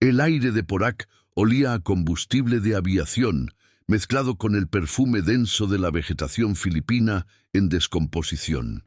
El aire de Porac olía a combustible de aviación, mezclado con el perfume denso de la vegetación filipina en descomposición.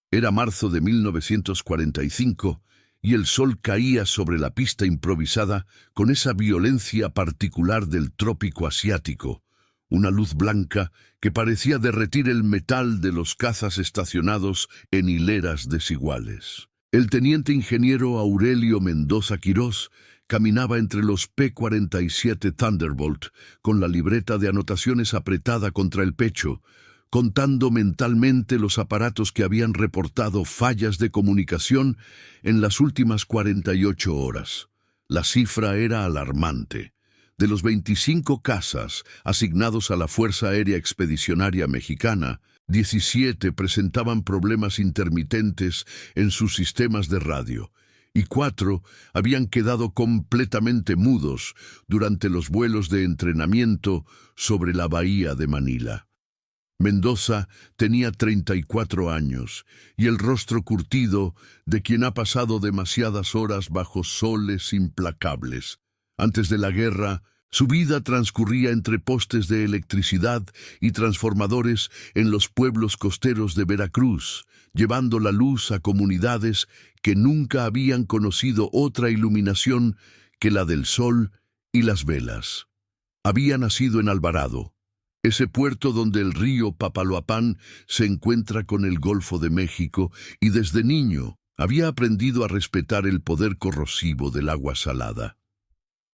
Era marzo de 1945 y el sol caía sobre la pista improvisada con esa violencia particular del trópico asiático, una luz blanca que parecía derretir el metal de los cazas estacionados en hileras desiguales. El teniente ingeniero Aurelio Mendoza Quirós caminaba entre los P-47 Thunderbolt con la libreta de anotaciones apretada contra el pecho, contando mentalmente los aparatos que habían reportado fallas de comunicación en las últimas 48 horas. La cifra era alarmante. De los 25 cazas asignados a la Fuerza Aérea Expedicionaria Mexicana, 17 presentaban problemas intermitentes en sus sistemas de radio, y 4 habían quedado completamente mudos durante los vuelos de entrenamiento sobre la bahía de Manila. Mendoza tenía 34 años y el rostro curtido de quien ha pasado demasiadas horas bajo soles implacables. Antes de la guerra, su vida transcurría entre postes de electricidad y transformadores en los pueblos costeros de Veracruz, llevando la luz a comunidades que nunca habían conocido otra iluminación que la del sol y las velas. Había nacido en Alvarado, ese puerto donde el río Papaloapán se encuentra con el Golfo de México, y desde niño había aprendido a respetar el poder corrosivo del agua salada.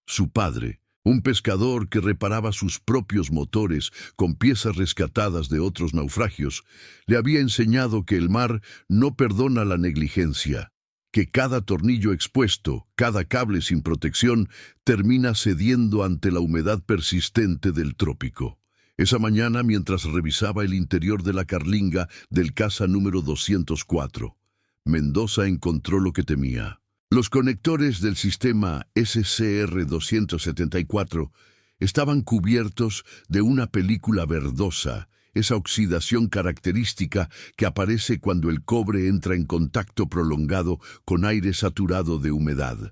Su padre, un pescador que reparaba sus propios motores con piezas rescatadas de otros naufragios, le había enseñado que el mar no perdona la negligencia, que cada tornillo expuesto, cada cable sin protección, termina cediendo ante la humedad persistente del trópico. Esa mañana, mientras revisaba el interior de la carlinga del caza número 204, Mendoza encontró lo que temía. Los conectores del sistema SCR-274 estaban cubiertos de una película verdosa, esa oxidación característica que aparece cuando el cobre entra en contacto prolongado con aire saturado de humedad.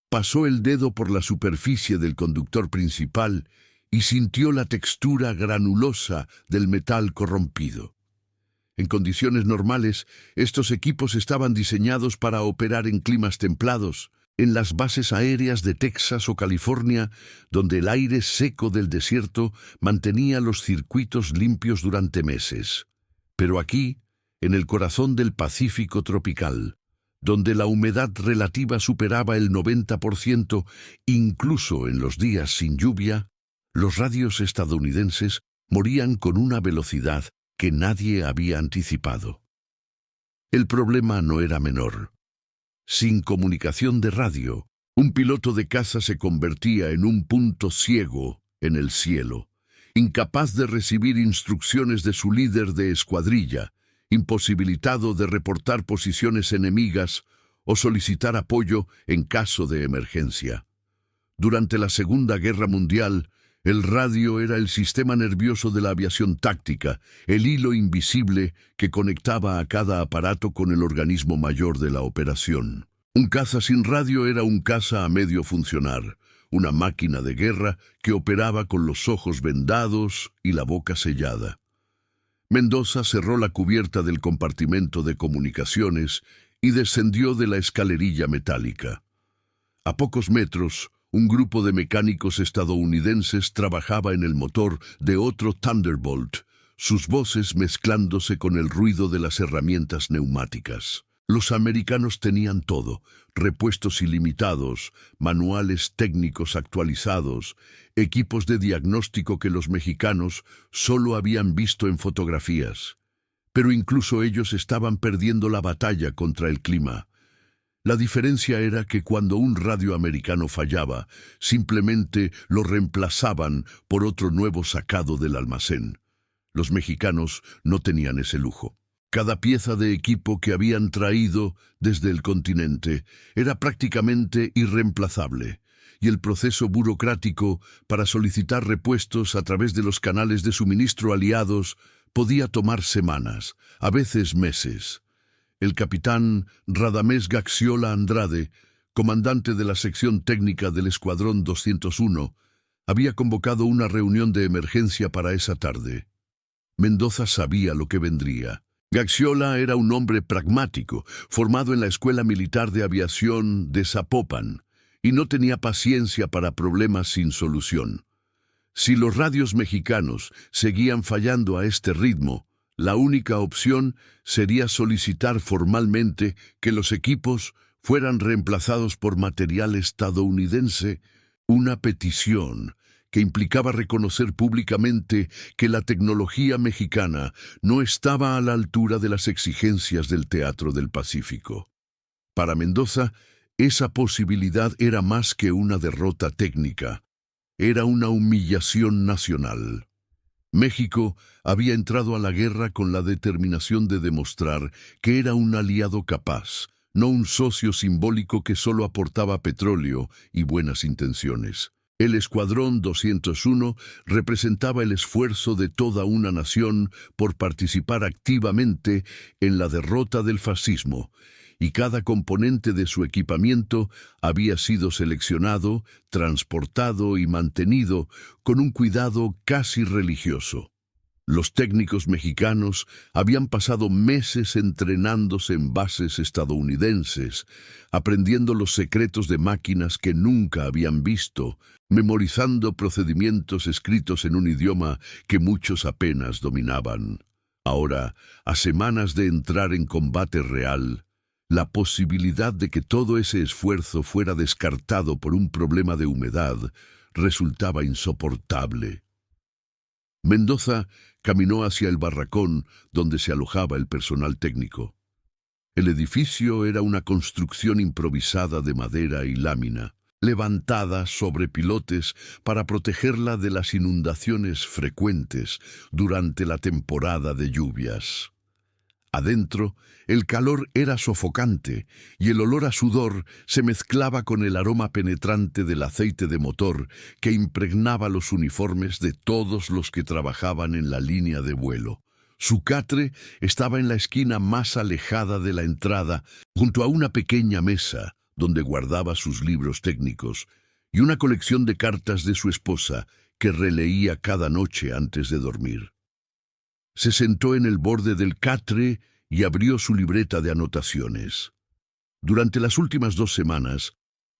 Pasó el dedo por la superficie del conductor principal y sintió la textura granulosa del metal corrompido. En condiciones normales, estos equipos estaban diseñados para operar en climas templados, en las bases aéreas de Texas o California, donde el aire seco del desierto mantenía los circuitos limpios durante meses. Pero aquí, en el corazón del Pacífico tropical, donde la humedad relativa superaba el 90%, incluso en los días sin lluvia, los radios estadounidenses morían con una velocidad que nadie había anticipado. El problema no era menor. Sin comunicación de radio, un piloto de caza se convertía en un punto ciego en el cielo, incapaz de recibir instrucciones de su líder de escuadrilla, imposibilitado de reportar posiciones enemigas o solicitar apoyo en caso de emergencia. Durante la Segunda Guerra Mundial, el radio era el sistema nervioso de la aviación táctica, el hilo invisible que conectaba a cada aparato con el organismo mayor de la operación. Un caza sin radio era un caza a medio funcionar, una máquina de guerra que operaba con los ojos vendados y la boca sellada. Mendoza cerró la cubierta del compartimento de comunicaciones y descendió de la escalerilla metálica. A pocos metros, un grupo de mecánicos estadounidenses trabajaba en el motor de otro Thunderbolt, sus voces mezclándose con el ruido de las herramientas neumáticas. Los americanos tenían todo: repuestos ilimitados, manuales técnicos actualizados, equipos de diagnóstico que los mexicanos solo habían visto en fotografías. Pero incluso ellos estaban perdiendo la batalla contra el clima. La diferencia era que cuando un radio americano fallaba, simplemente lo reemplazaban por otro nuevo sacado del almacén. Los mexicanos no tenían ese lujo. Cada pieza de equipo que habían traído desde el continente era prácticamente irreemplazable, y el proceso burocrático para solicitar repuestos a través de los canales de suministro aliados podía tomar semanas, a veces meses. El capitán Radamés Gaxiola Andrade, comandante de la sección técnica del Escuadrón 201, había convocado una reunión de emergencia para esa tarde. Mendoza sabía lo que vendría. Gaxiola era un hombre pragmático, formado en la Escuela Militar de Aviación de Zapopan, y no tenía paciencia para problemas sin solución. Si los radios mexicanos seguían fallando a este ritmo, la única opción sería solicitar formalmente que los equipos fueran reemplazados por material estadounidense, una petición que implicaba reconocer públicamente que la tecnología mexicana no estaba a la altura de las exigencias del Teatro del Pacífico. Para Mendoza, esa posibilidad era más que una derrota técnica, era una humillación nacional. México había entrado a la guerra con la determinación de demostrar que era un aliado capaz, no un socio simbólico que solo aportaba petróleo y buenas intenciones. El Escuadrón 201 representaba el esfuerzo de toda una nación por participar activamente en la derrota del fascismo, y cada componente de su equipamiento había sido seleccionado, transportado y mantenido con un cuidado casi religioso. Los técnicos mexicanos habían pasado meses entrenándose en bases estadounidenses, aprendiendo los secretos de máquinas que nunca habían visto, memorizando procedimientos escritos en un idioma que muchos apenas dominaban. Ahora, a semanas de entrar en combate real, la posibilidad de que todo ese esfuerzo fuera descartado por un problema de humedad resultaba insoportable. Mendoza caminó hacia el barracón donde se alojaba el personal técnico. El edificio era una construcción improvisada de madera y lámina, levantada sobre pilotes para protegerla de las inundaciones frecuentes durante la temporada de lluvias. Adentro, el calor era sofocante y el olor a sudor se mezclaba con el aroma penetrante del aceite de motor que impregnaba los uniformes de todos los que trabajaban en la línea de vuelo. Su catre estaba en la esquina más alejada de la entrada, junto a una pequeña mesa donde guardaba sus libros técnicos y una colección de cartas de su esposa que releía cada noche antes de dormir. Se sentó en el borde del catre y abrió su libreta de anotaciones. Durante las últimas 2 semanas,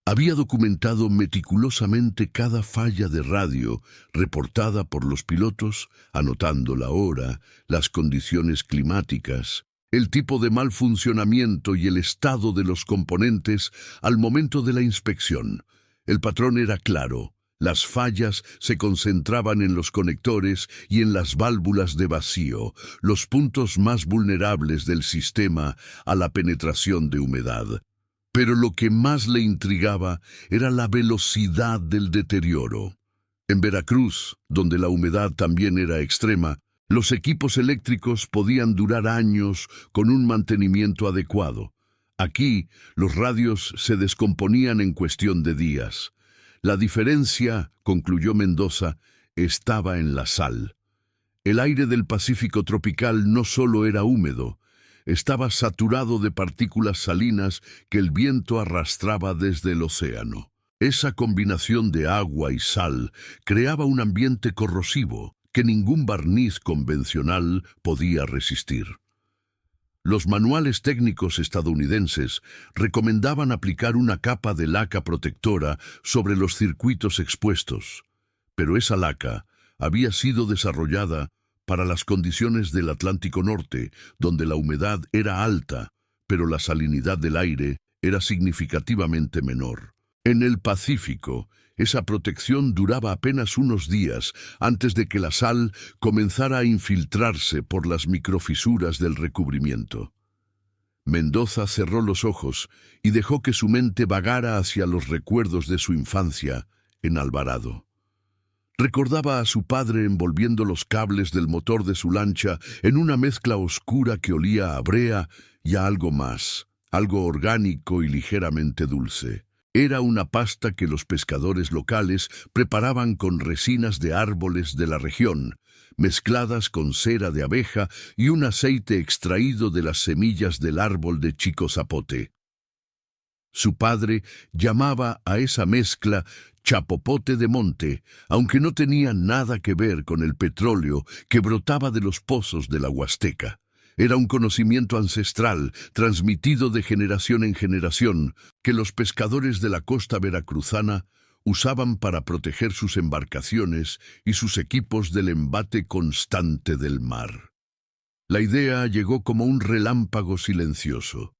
había documentado meticulosamente cada falla de radio reportada por los pilotos, anotando la hora, las condiciones climáticas, el tipo de mal funcionamiento y el estado de los componentes al momento de la inspección. El patrón era claro. Las fallas se concentraban en los conectores y en las válvulas de vacío, los puntos más vulnerables del sistema a la penetración de humedad. Pero lo que más le intrigaba era la velocidad del deterioro. En Veracruz, donde la humedad también era extrema, los equipos eléctricos podían durar años con un mantenimiento adecuado. Aquí, los radios se descomponían en cuestión de días. La diferencia, concluyó Mendoza, estaba en la sal. El aire del Pacífico tropical no solo era húmedo, estaba saturado de partículas salinas que el viento arrastraba desde el océano. Esa combinación de agua y sal creaba un ambiente corrosivo que ningún barniz convencional podía resistir. Los manuales técnicos estadounidenses recomendaban aplicar una capa de laca protectora sobre los circuitos expuestos, pero esa laca había sido desarrollada para las condiciones del Atlántico Norte, donde la humedad era alta, pero la salinidad del aire era significativamente menor. En el Pacífico, esa protección duraba apenas unos días antes de que la sal comenzara a infiltrarse por las microfisuras del recubrimiento. Mendoza cerró los ojos y dejó que su mente vagara hacia los recuerdos de su infancia en Alvarado. Recordaba a su padre envolviendo los cables del motor de su lancha en una mezcla oscura que olía a brea y a algo más, algo orgánico y ligeramente dulce. Era una pasta que los pescadores locales preparaban con resinas de árboles de la región, mezcladas con cera de abeja y un aceite extraído de las semillas del árbol de chico zapote. Su padre llamaba a esa mezcla chapopote de monte, aunque no tenía nada que ver con el petróleo que brotaba de los pozos de la Huasteca. Era un conocimiento ancestral, transmitido de generación en generación, que los pescadores de la costa veracruzana usaban para proteger sus embarcaciones y sus equipos del embate constante del mar. La idea llegó como un relámpago silencioso.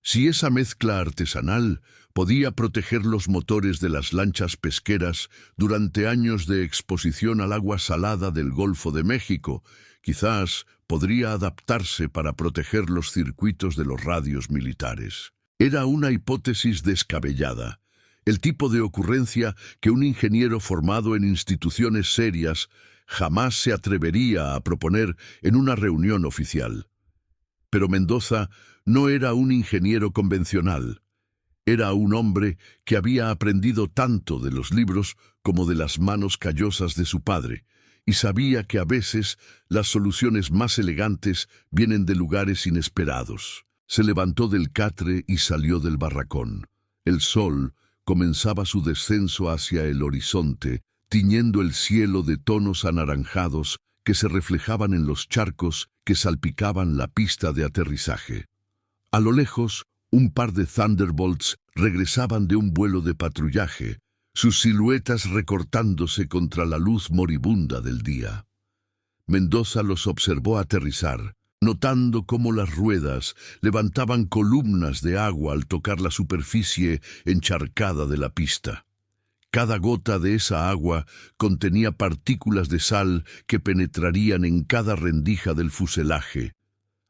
Si esa mezcla artesanal podía proteger los motores de las lanchas pesqueras durante años de exposición al agua salada del Golfo de México, quizás podría adaptarse para proteger los circuitos de los radios militares. Era una hipótesis descabellada, el tipo de ocurrencia que un ingeniero formado en instituciones serias jamás se atrevería a proponer en una reunión oficial. Pero Mendoza no era un ingeniero convencional. Era un hombre que había aprendido tanto de los libros como de las manos callosas de su padre, y sabía que a veces las soluciones más elegantes vienen de lugares inesperados. Se levantó del catre y salió del barracón. El sol comenzaba su descenso hacia el horizonte, tiñendo el cielo de tonos anaranjados que se reflejaban en los charcos que salpicaban la pista de aterrizaje. A lo lejos, un par de Thunderbolts regresaban de un vuelo de patrullaje, sus siluetas recortándose contra la luz moribunda del día. Mendoza los observó aterrizar, notando cómo las ruedas levantaban columnas de agua al tocar la superficie encharcada de la pista. Cada gota de esa agua contenía partículas de sal que penetrarían en cada rendija del fuselaje,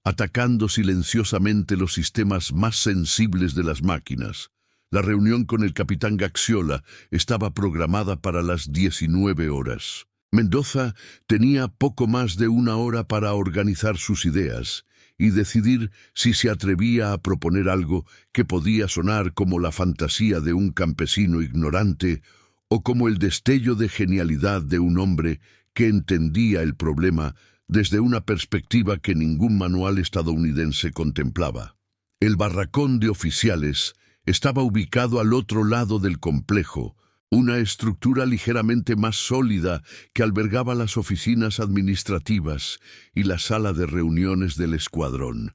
atacando silenciosamente los sistemas más sensibles de las máquinas. La reunión con el capitán Gaxiola estaba programada para las 19 horas. Mendoza tenía poco más de una hora para organizar sus ideas y decidir si se atrevía a proponer algo que podía sonar como la fantasía de un campesino ignorante o como el destello de genialidad de un hombre que entendía el problema desde una perspectiva que ningún manual estadounidense contemplaba. El barracón de oficiales estaba ubicado al otro lado del complejo, una estructura ligeramente más sólida que albergaba las oficinas administrativas y la sala de reuniones del escuadrón.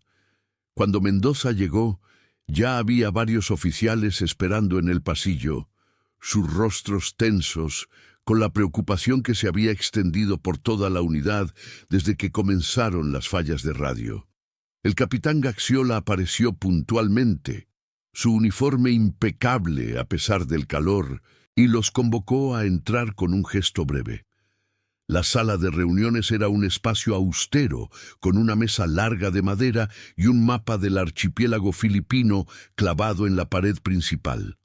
Cuando Mendoza llegó, ya había varios oficiales esperando en el pasillo, sus rostros tensos, con la preocupación que se había extendido por toda la unidad desde que comenzaron las fallas de radio. El capitán Gaxiola apareció puntualmente, su uniforme impecable a pesar del calor, y los convocó a entrar con un gesto breve. La sala de reuniones era un espacio austero, con una mesa larga de madera y un mapa del archipiélago filipino clavado en la pared principal.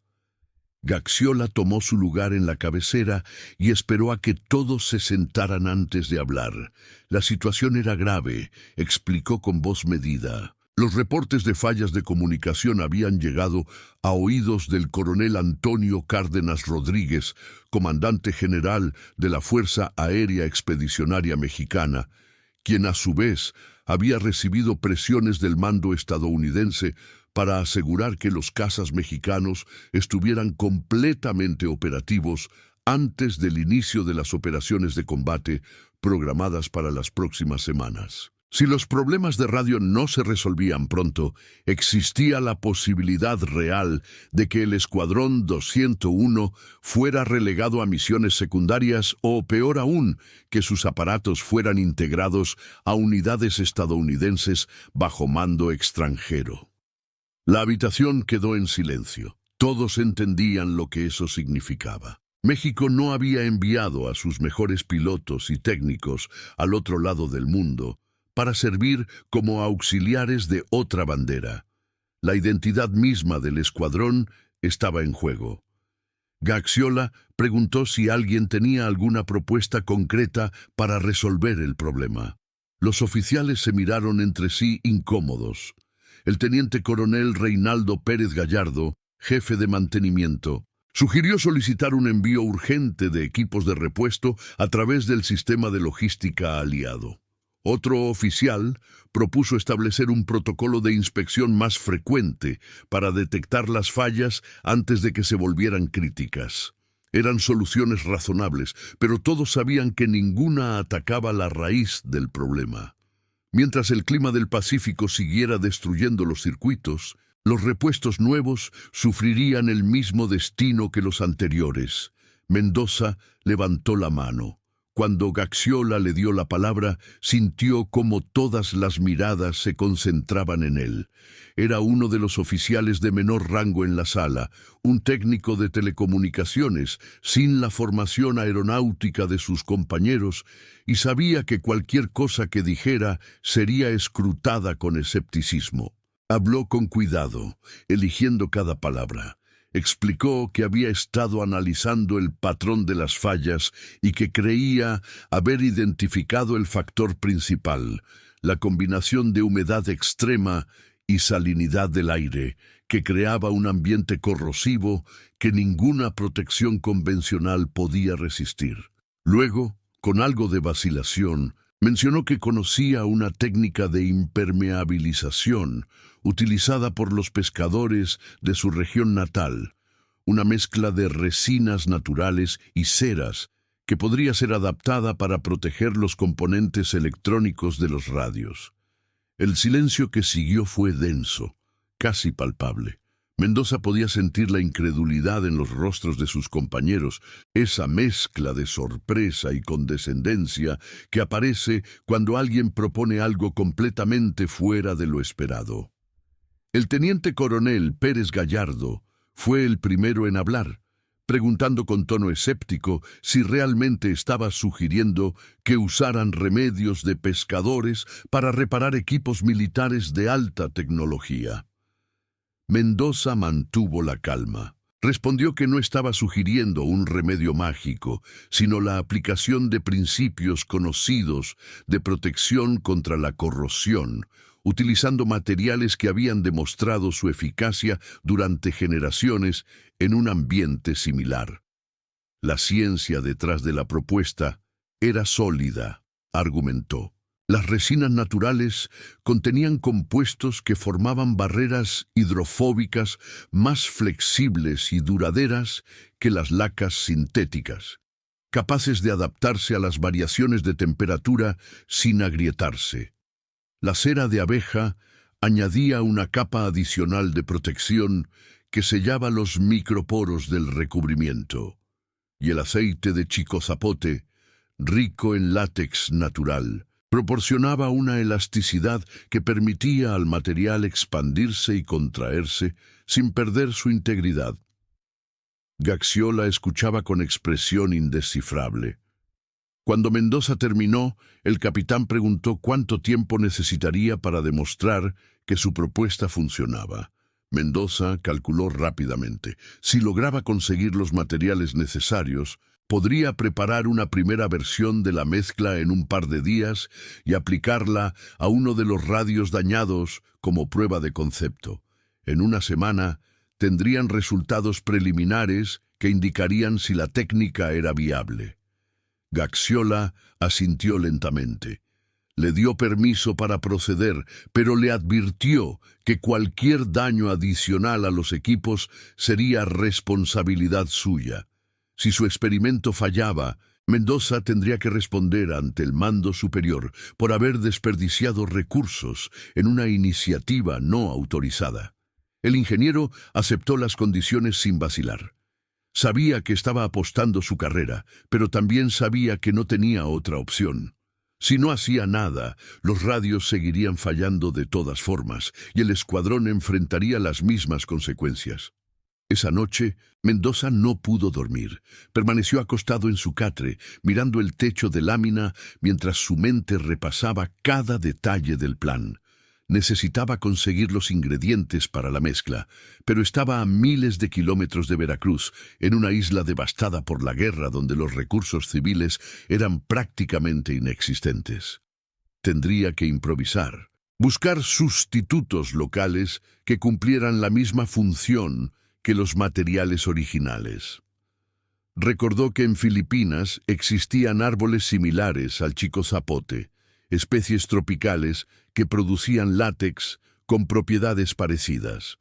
Gaxiola tomó su lugar en la cabecera y esperó a que todos se sentaran antes de hablar. La situación era grave, explicó con voz medida. Los reportes de fallas de comunicación habían llegado a oídos del coronel Antonio Cárdenas Rodríguez, comandante general de la Fuerza Aérea Expedicionaria Mexicana, quien a su vez había recibido presiones del mando estadounidense para asegurar que los cazas mexicanos estuvieran completamente operativos antes del inicio de las operaciones de combate programadas para las próximas semanas. Si los problemas de radio no se resolvían pronto, existía la posibilidad real de que el Escuadrón 201 fuera relegado a misiones secundarias o, peor aún, que sus aparatos fueran integrados a unidades estadounidenses bajo mando extranjero. La habitación quedó en silencio. Todos entendían lo que eso significaba. México no había enviado a sus mejores pilotos y técnicos al otro lado del mundo para servir como auxiliares de otra bandera. La identidad misma del escuadrón estaba en juego. Gaxiola preguntó si alguien tenía alguna propuesta concreta para resolver el problema. Los oficiales se miraron entre sí incómodos. El teniente coronel Reinaldo Pérez Gallardo, jefe de mantenimiento, sugirió solicitar un envío urgente de equipos de repuesto a través del sistema de logística aliado. Otro oficial propuso establecer un protocolo de inspección más frecuente para detectar las fallas antes de que se volvieran críticas. Eran soluciones razonables, pero todos sabían que ninguna atacaba la raíz del problema. Mientras el clima del Pacífico siguiera destruyendo los circuitos, los repuestos nuevos sufrirían el mismo destino que los anteriores. Mendoza levantó la mano. Cuando Gaxiola le dio la palabra, sintió cómo todas las miradas se concentraban en él. Era uno de los oficiales de menor rango en la sala, un técnico de telecomunicaciones, sin la formación aeronáutica de sus compañeros, y sabía que cualquier cosa que dijera sería escrutada con escepticismo. Habló con cuidado, eligiendo cada palabra. Explicó que había estado analizando el patrón de las fallas y que creía haber identificado el factor principal, la combinación de humedad extrema y salinidad del aire, que creaba un ambiente corrosivo que ninguna protección convencional podía resistir. Luego, con algo de vacilación, mencionó que conocía una técnica de impermeabilización utilizada por los pescadores de su región natal, una mezcla de resinas naturales y ceras que podría ser adaptada para proteger los componentes electrónicos de los radios. El silencio que siguió fue denso, casi palpable. Mendoza podía sentir la incredulidad en los rostros de sus compañeros, esa mezcla de sorpresa y condescendencia que aparece cuando alguien propone algo completamente fuera de lo esperado. El teniente coronel Pérez Gallardo fue el primero en hablar, preguntando con tono escéptico si realmente estaba sugiriendo que usaran remedios de pescadores para reparar equipos militares de alta tecnología. Mendoza mantuvo la calma. Respondió que no estaba sugiriendo un remedio mágico, sino la aplicación de principios conocidos de protección contra la corrosión, utilizando materiales que habían demostrado su eficacia durante generaciones en un ambiente similar. La ciencia detrás de la propuesta era sólida, argumentó. Las resinas naturales contenían compuestos que formaban barreras hidrofóbicas más flexibles y duraderas que las lacas sintéticas, capaces de adaptarse a las variaciones de temperatura sin agrietarse. La cera de abeja añadía una capa adicional de protección que sellaba los microporos del recubrimiento, y el aceite de chicozapote, rico en látex natural, proporcionaba una elasticidad que permitía al material expandirse y contraerse sin perder su integridad. Gaxiola escuchaba con expresión indescifrable. Cuando Mendoza terminó, el capitán preguntó cuánto tiempo necesitaría para demostrar que su propuesta funcionaba. Mendoza calculó rápidamente. Si lograba conseguir los materiales necesarios, podría preparar una primera versión de la mezcla en un par de días y aplicarla a uno de los radios dañados como prueba de concepto. En una semana, tendrían resultados preliminares que indicarían si la técnica era viable. Gaxiola asintió lentamente. Le dio permiso para proceder, pero le advirtió que cualquier daño adicional a los equipos sería responsabilidad suya. Si su experimento fallaba, Mendoza tendría que responder ante el mando superior por haber desperdiciado recursos en una iniciativa no autorizada. El ingeniero aceptó las condiciones sin vacilar. Sabía que estaba apostando su carrera, pero también sabía que no tenía otra opción. Si no hacía nada, los radios seguirían fallando de todas formas, y el escuadrón enfrentaría las mismas consecuencias. Esa noche, Mendoza no pudo dormir. Permaneció acostado en su catre, mirando el techo de lámina mientras su mente repasaba cada detalle del plan. Necesitaba conseguir los ingredientes para la mezcla, pero estaba a miles de kilómetros de Veracruz, en una isla devastada por la guerra donde los recursos civiles eran prácticamente inexistentes. Tendría que improvisar, buscar sustitutos locales que cumplieran la misma función que los materiales originales. Recordó que en Filipinas existían árboles similares al chicozapote. especies tropicales que producían látex con propiedades parecidas.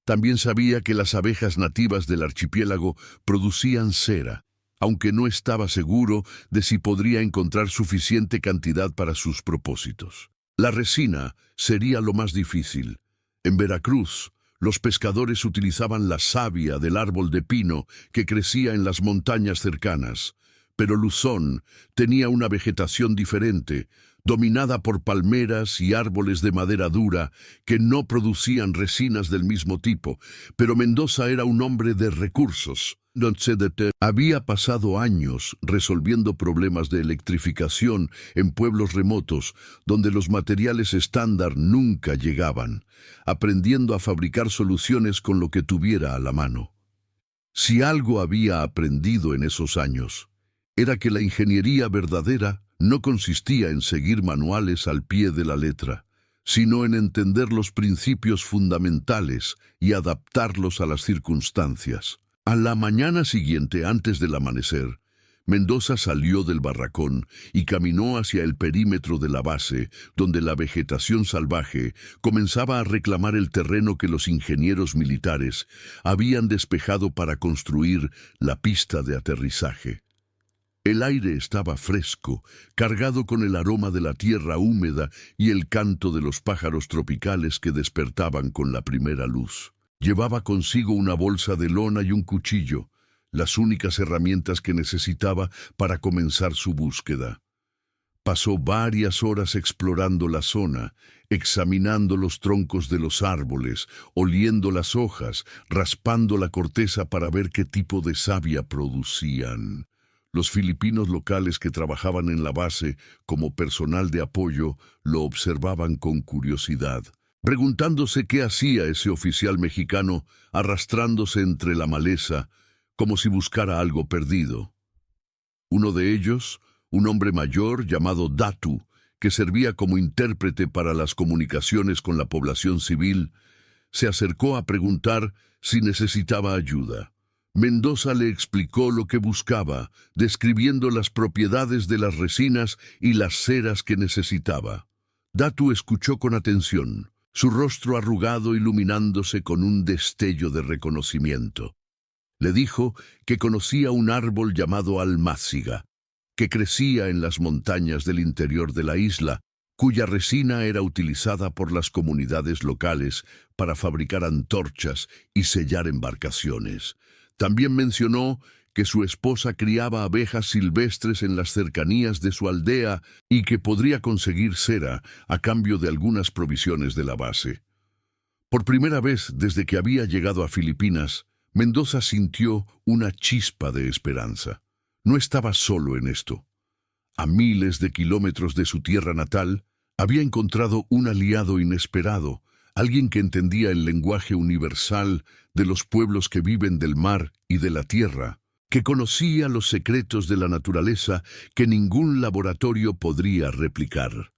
También sabía que las abejas nativas del archipiélago producían cera, aunque no estaba seguro de si podría encontrar suficiente cantidad para sus propósitos. La resina sería lo más difícil. En Veracruz, los pescadores utilizaban la savia del árbol de pino que crecía en las montañas cercanas, pero Luzón tenía una vegetación diferente, dominada por palmeras y árboles de madera dura que no producían resinas del mismo tipo, pero Mendoza era un hombre de recursos. Había pasado años resolviendo problemas de electrificación en pueblos remotos donde los materiales estándar nunca llegaban, aprendiendo a fabricar soluciones con lo que tuviera a la mano. Si algo había aprendido en esos años, era que la ingeniería verdadera no consistía en seguir manuales al pie de la letra, sino en entender los principios fundamentales y adaptarlos a las circunstancias. A la mañana siguiente, antes del amanecer, Mendoza salió del barracón y caminó hacia el perímetro de la base, donde la vegetación salvaje comenzaba a reclamar el terreno que los ingenieros militares habían despejado para construir la pista de aterrizaje. El aire estaba fresco, cargado con el aroma de la tierra húmeda y el canto de los pájaros tropicales que despertaban con la primera luz. Llevaba consigo una bolsa de lona y un cuchillo, las únicas herramientas que necesitaba para comenzar su búsqueda. Pasó varias horas explorando la zona, examinando los troncos de los árboles, oliendo las hojas, raspando la corteza para ver qué tipo de savia producían. Los filipinos locales que trabajaban en la base como personal de apoyo lo observaban con curiosidad, preguntándose qué hacía ese oficial mexicano arrastrándose entre la maleza como si buscara algo perdido. Uno de ellos, un hombre mayor llamado Datu, que servía como intérprete para las comunicaciones con la población civil, se acercó a preguntar si necesitaba ayuda. Mendoza le explicó lo que buscaba, describiendo las propiedades de las resinas y las ceras que necesitaba. Datu escuchó con atención, su rostro arrugado iluminándose con un destello de reconocimiento. Le dijo que conocía un árbol llamado almáciga, que crecía en las montañas del interior de la isla, cuya resina era utilizada por las comunidades locales para fabricar antorchas y sellar embarcaciones. También mencionó que su esposa criaba abejas silvestres en las cercanías de su aldea y que podría conseguir cera a cambio de algunas provisiones de la base. Por primera vez desde que había llegado a Filipinas, Mendoza sintió una chispa de esperanza. No estaba solo en esto. A miles de kilómetros de su tierra natal, había encontrado un aliado inesperado, alguien que entendía el lenguaje universal de los pueblos que viven del mar y de la tierra, que conocía los secretos de la naturaleza que ningún laboratorio podría replicar.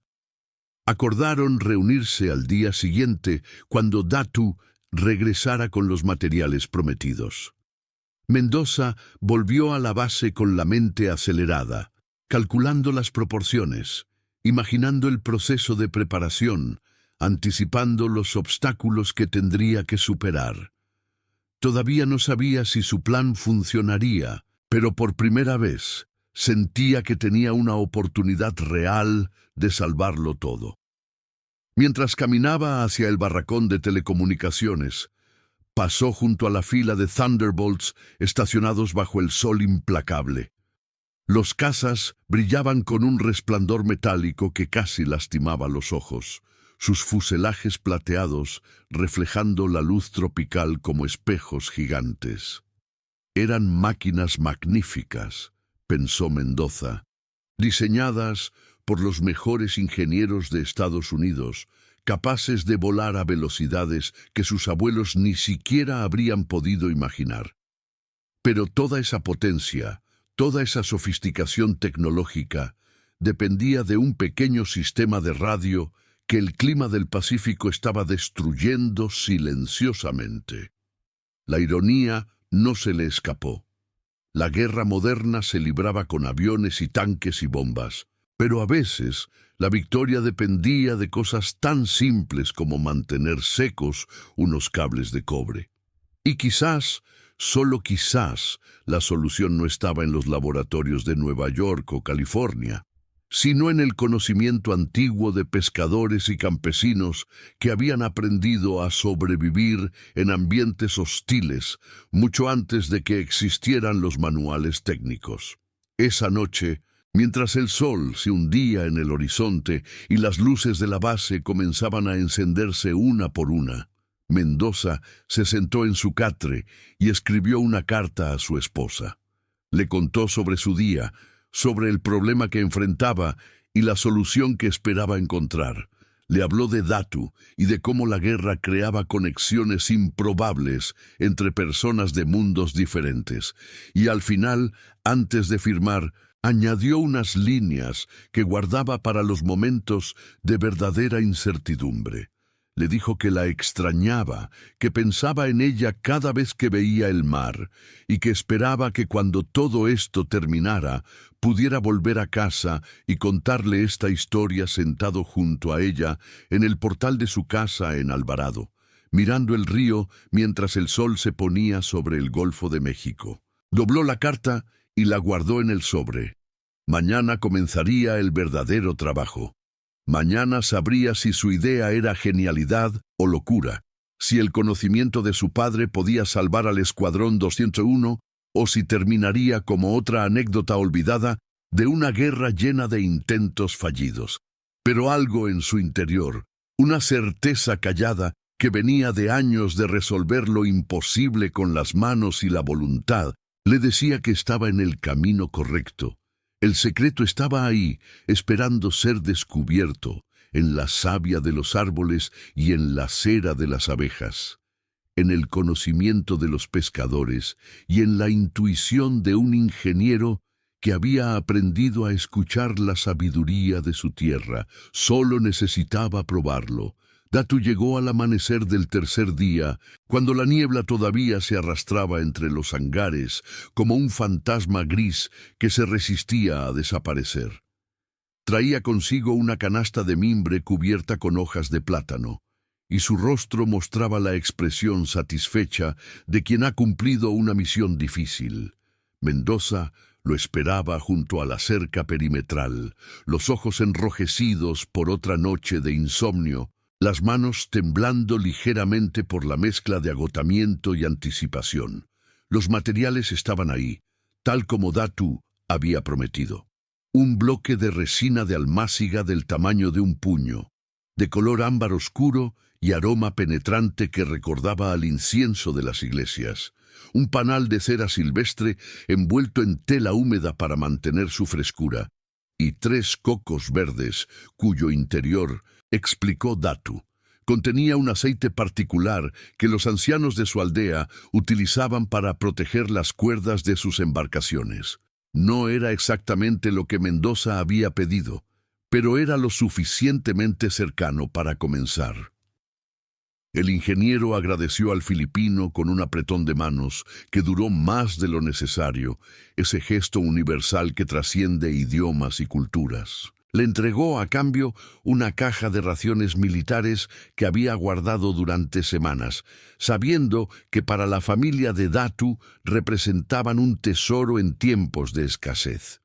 Acordaron reunirse al día siguiente cuando Datu regresara con los materiales prometidos. Mendoza volvió a la base con la mente acelerada, calculando las proporciones, imaginando el proceso de preparación, anticipando los obstáculos que tendría que superar. Todavía no sabía si su plan funcionaría, pero por primera vez sentía que tenía una oportunidad real de salvarlo todo. Mientras caminaba hacia el barracón de telecomunicaciones, pasó junto a la fila de Thunderbolts estacionados bajo el sol implacable. Los cazas brillaban con un resplandor metálico que casi lastimaba los ojos, sus fuselajes plateados reflejando la luz tropical como espejos gigantes. Eran máquinas magníficas, pensó Mendoza, diseñadas por los mejores ingenieros de Estados Unidos, capaces de volar a velocidades que sus abuelos ni siquiera habrían podido imaginar. Pero toda esa potencia, toda esa sofisticación tecnológica, dependía de un pequeño sistema de radio que el clima del Pacífico estaba destruyendo silenciosamente. La ironía no se le escapó. La guerra moderna se libraba con aviones y tanques y bombas, Pero a veces la victoria dependía de cosas tan simples como mantener secos unos cables de cobre. Y quizás, solo quizás, la solución no estaba en los laboratorios de Nueva York o California, sino en el conocimiento antiguo de pescadores y campesinos que habían aprendido a sobrevivir en ambientes hostiles mucho antes de que existieran los manuales técnicos. Esa noche, mientras el sol se hundía en el horizonte y las luces de la base comenzaban a encenderse una por una, Mendoza se sentó en su catre y escribió una carta a su esposa. Le contó sobre su día, sobre el problema que enfrentaba y la solución que esperaba encontrar. Le habló de Datu y de cómo la guerra creaba conexiones improbables entre personas de mundos diferentes. Y al final, antes de firmar, añadió unas líneas que guardaba para los momentos de verdadera incertidumbre. Le dijo que la extrañaba, que pensaba en ella cada vez que veía el mar, y que esperaba que cuando todo esto terminara, pudiera volver a casa y contarle esta historia sentado junto a ella en el portal de su casa en Alvarado, mirando el río mientras el sol se ponía sobre el Golfo de México. Dobló la carta y la guardó en el sobre. Mañana comenzaría el verdadero trabajo. Mañana sabría si su idea era genialidad o locura, si el conocimiento de su padre podía salvar al Escuadrón 201 o si terminaría como otra anécdota olvidada de una guerra llena de intentos fallidos. Pero algo en su interior, una certeza callada que venía de años de resolver lo imposible con las manos y la voluntad, le decía que estaba en el camino correcto. El secreto estaba ahí, esperando ser descubierto, en la savia de los árboles y en la cera de las abejas, en el conocimiento de los pescadores y en la intuición de un ingeniero que había aprendido a escuchar la sabiduría de su tierra. Solo necesitaba probarlo. Datu llegó al amanecer del tercer día, cuando la niebla todavía se arrastraba entre los hangares como un fantasma gris que se resistía a desaparecer. Traía consigo una canasta de mimbre cubierta con hojas de plátano, y su rostro mostraba la expresión satisfecha de quien ha cumplido una misión difícil. Mendoza lo esperaba junto a la cerca perimetral, los ojos enrojecidos por otra noche de insomnio, las manos temblando ligeramente por la mezcla de agotamiento y anticipación. Los materiales estaban ahí, tal como Datu había prometido. Un bloque de resina de almáciga del tamaño de un puño, de color ámbar oscuro y aroma penetrante que recordaba al incienso de las iglesias. Un panal de cera silvestre envuelto en tela húmeda para mantener su frescura. Y 3 cocos verdes, cuyo interior, explicó Datu, contenía un aceite particular que los ancianos de su aldea utilizaban para proteger las cuerdas de sus embarcaciones. No era exactamente lo que Mendoza había pedido, pero era lo suficientemente cercano para comenzar. El ingeniero agradeció al filipino con un apretón de manos que duró más de lo necesario, ese gesto universal que trasciende idiomas y culturas. Le entregó a cambio una caja de raciones militares que había guardado durante semanas, sabiendo que para la familia de Datu representaban un tesoro en tiempos de escasez.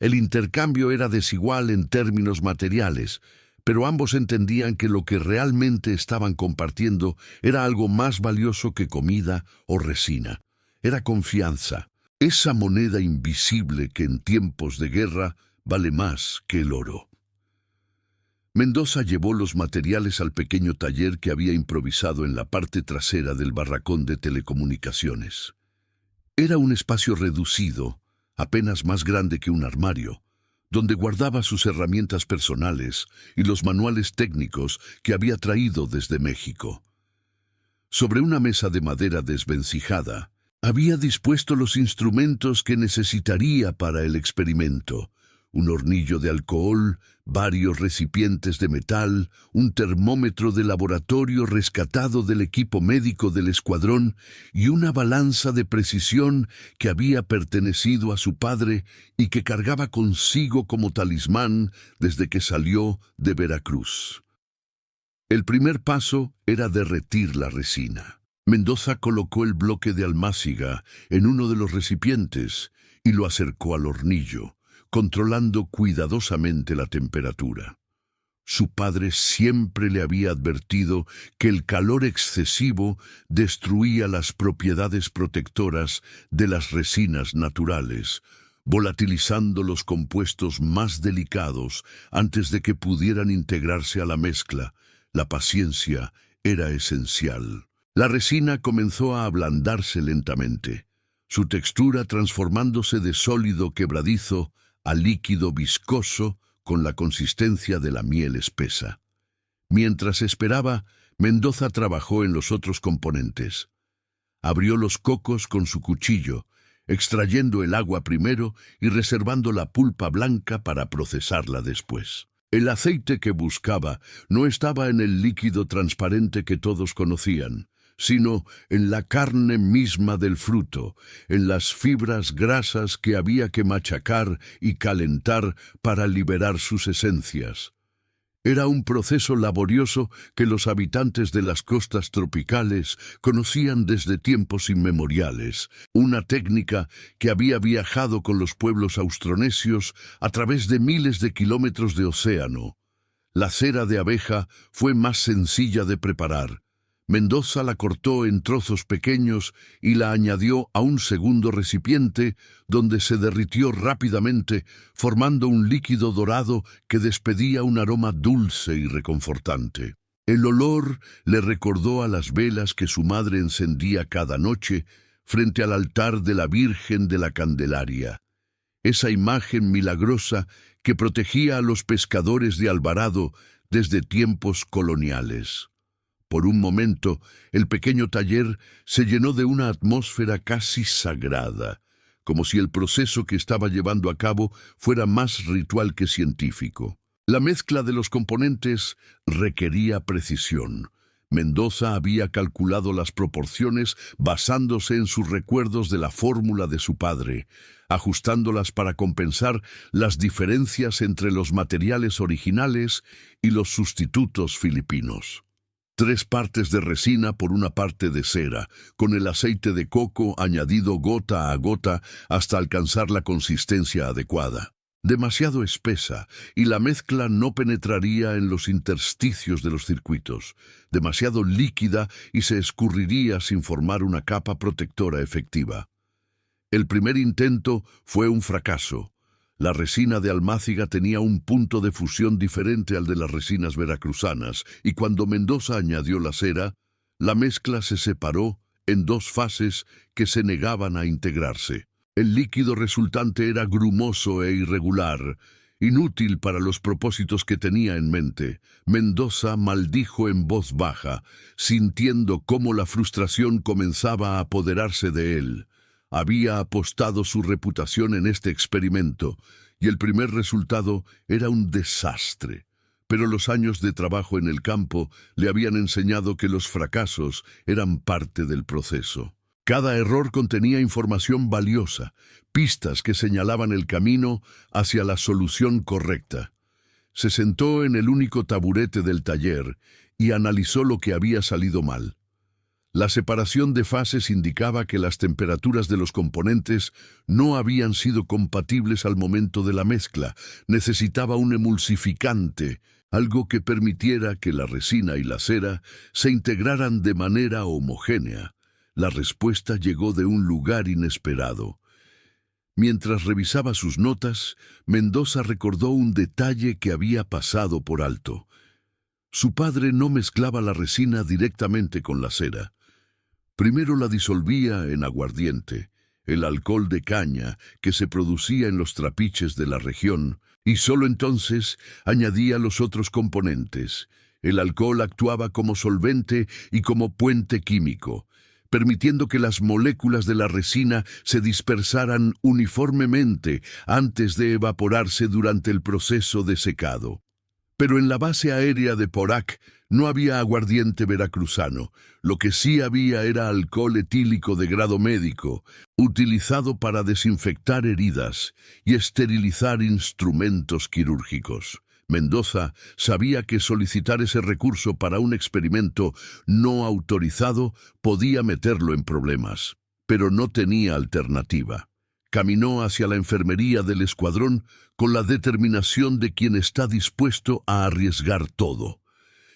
El intercambio era desigual en términos materiales, pero ambos entendían que lo que realmente estaban compartiendo era algo más valioso que comida o resina. Era confianza, esa moneda invisible que en tiempos de guerra vale más que el oro. Mendoza llevó los materiales al pequeño taller que había improvisado en la parte trasera del barracón de telecomunicaciones. Era un espacio reducido, apenas más grande que un armario, donde guardaba sus herramientas personales y los manuales técnicos que había traído desde México. Sobre una mesa de madera desvencijada, había dispuesto los instrumentos que necesitaría para el experimento: un hornillo de alcohol, varios recipientes de metal, un termómetro de laboratorio rescatado del equipo médico del escuadrón y una balanza de precisión que había pertenecido a su padre y que cargaba consigo como talismán desde que salió de Veracruz. El primer paso era derretir la resina. Mendoza colocó el bloque de almáciga en uno de los recipientes y lo acercó al hornillo, controlando cuidadosamente la temperatura. Su padre siempre le había advertido que el calor excesivo destruía las propiedades protectoras de las resinas naturales, volatilizando los compuestos más delicados antes de que pudieran integrarse a la mezcla. La paciencia era esencial. La resina comenzó a ablandarse lentamente, su textura transformándose de sólido quebradizo a líquido viscoso con la consistencia de la miel espesa. Mientras esperaba, Mendoza trabajó en los otros componentes. Abrió los cocos con su cuchillo, extrayendo el agua primero y reservando la pulpa blanca para procesarla después. El aceite que buscaba no estaba en el líquido transparente que todos conocían, sino en la carne misma del fruto, en las fibras grasas que había que machacar y calentar para liberar sus esencias. Era un proceso laborioso que los habitantes de las costas tropicales conocían desde tiempos inmemoriales, una técnica que había viajado con los pueblos austronesios a través de miles de kilómetros de océano. La cera de abeja fue más sencilla de preparar. Mendoza la cortó en trozos pequeños y la añadió a un segundo recipiente donde se derritió rápidamente, formando un líquido dorado que despedía un aroma dulce y reconfortante. El olor le recordó a las velas que su madre encendía cada noche frente al altar de la Virgen de la Candelaria. Esa imagen milagrosa que protegía a los pescadores de Alvarado desde tiempos coloniales. Por un momento, el pequeño taller se llenó de una atmósfera casi sagrada, como si el proceso que estaba llevando a cabo fuera más ritual que científico. La mezcla de los componentes requería precisión. Mendoza había calculado las proporciones basándose en sus recuerdos de la fórmula de su padre, ajustándolas para compensar las diferencias entre los materiales originales y los sustitutos filipinos. 3 partes de resina por una parte de cera, con el aceite de coco añadido gota a gota hasta alcanzar la consistencia adecuada. Demasiado espesa, y la mezcla no penetraría en los intersticios de los circuitos. Demasiado líquida y se escurriría sin formar una capa protectora efectiva. El primer intento fue un fracaso. La resina de almáciga tenía un punto de fusión diferente al de las resinas veracruzanas, y cuando Mendoza añadió la cera, la mezcla se separó en 2 fases que se negaban a integrarse. El líquido resultante era grumoso e irregular, inútil para los propósitos que tenía en mente. Mendoza maldijo en voz baja, sintiendo cómo la frustración comenzaba a apoderarse de él. Había apostado su reputación en este experimento, y el primer resultado era un desastre. Pero los años de trabajo en el campo le habían enseñado que los fracasos eran parte del proceso. Cada error contenía información valiosa, pistas que señalaban el camino hacia la solución correcta. Se sentó en el único taburete del taller y analizó lo que había salido mal. La separación de fases indicaba que las temperaturas de los componentes no habían sido compatibles al momento de la mezcla. Necesitaba un emulsificante, algo que permitiera que la resina y la cera se integraran de manera homogénea. La respuesta llegó de un lugar inesperado. Mientras revisaba sus notas, Mendoza recordó un detalle que había pasado por alto. Su padre no mezclaba la resina directamente con la cera. Primero la disolvía en aguardiente, el alcohol de caña que se producía en los trapiches de la región, y solo entonces añadía los otros componentes. El alcohol actuaba como solvente y como puente químico, permitiendo que las moléculas de la resina se dispersaran uniformemente antes de evaporarse durante el proceso de secado. Pero en la base aérea de Porac no había aguardiente veracruzano. Lo que sí había era alcohol etílico de grado médico, utilizado para desinfectar heridas y esterilizar instrumentos quirúrgicos. Mendoza sabía que solicitar ese recurso para un experimento no autorizado podía meterlo en problemas, pero no tenía alternativa. Caminó hacia la enfermería del escuadrón con la determinación de quien está dispuesto a arriesgar todo.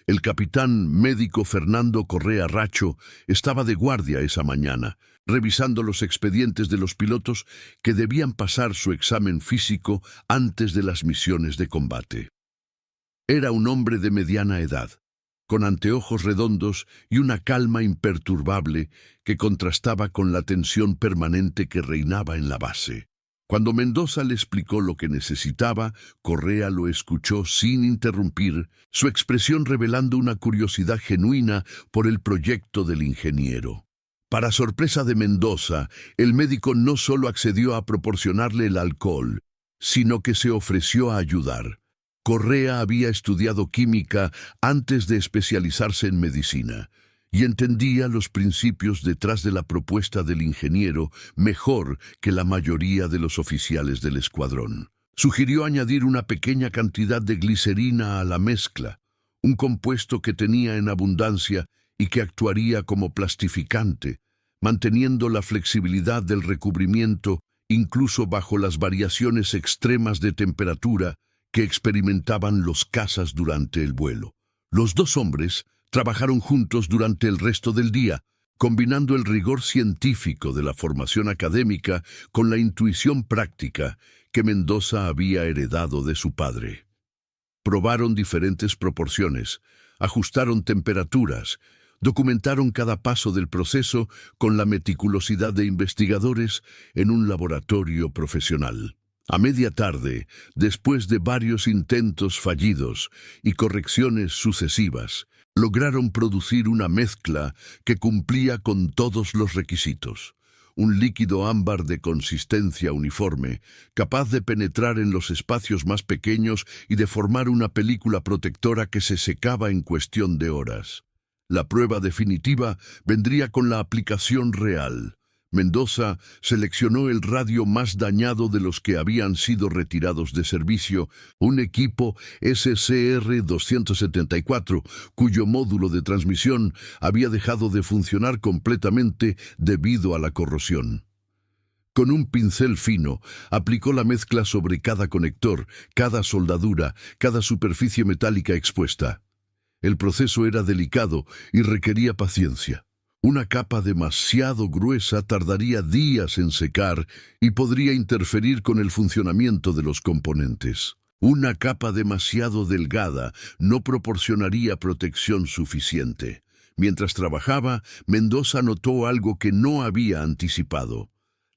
El capitán médico Fernando Correa Racho estaba de guardia esa mañana, revisando los expedientes de los pilotos que debían pasar su examen físico antes de las misiones de combate. Era un hombre de mediana edad, con anteojos redondos y una calma imperturbable que contrastaba con la tensión permanente que reinaba en la base. Cuando Mendoza le explicó lo que necesitaba, Correa lo escuchó sin interrumpir, su expresión revelando una curiosidad genuina por el proyecto del ingeniero. Para sorpresa de Mendoza, el médico no solo accedió a proporcionarle el alcohol, sino que se ofreció a ayudar. Correa había estudiado química antes de especializarse en medicina y entendía los principios detrás de la propuesta del ingeniero mejor que la mayoría de los oficiales del escuadrón. Sugirió añadir una pequeña cantidad de glicerina a la mezcla, un compuesto que tenía en abundancia y que actuaría como plastificante, manteniendo la flexibilidad del recubrimiento incluso bajo las variaciones extremas de temperatura que experimentaban los cazas durante el vuelo. Los dos hombres trabajaron juntos durante el resto del día, combinando el rigor científico de la formación académica con la intuición práctica que Mendoza había heredado de su padre. Probaron diferentes proporciones, ajustaron temperaturas, documentaron cada paso del proceso con la meticulosidad de investigadores en un laboratorio profesional. A media tarde, después de varios intentos fallidos y correcciones sucesivas, lograron producir una mezcla que cumplía con todos los requisitos. Un líquido ámbar de consistencia uniforme, capaz de penetrar en los espacios más pequeños y de formar una película protectora que se secaba en cuestión de horas. La prueba definitiva vendría con la aplicación real. Mendoza seleccionó el radio más dañado de los que habían sido retirados de servicio, un equipo SCR-274, cuyo módulo de transmisión había dejado de funcionar completamente debido a la corrosión. Con un pincel fino, aplicó la mezcla sobre cada conector, cada soldadura, cada superficie metálica expuesta. El proceso era delicado y requería paciencia. Una capa demasiado gruesa tardaría días en secar y podría interferir con el funcionamiento de los componentes. Una capa demasiado delgada no proporcionaría protección suficiente. Mientras trabajaba, Mendoza notó algo que no había anticipado.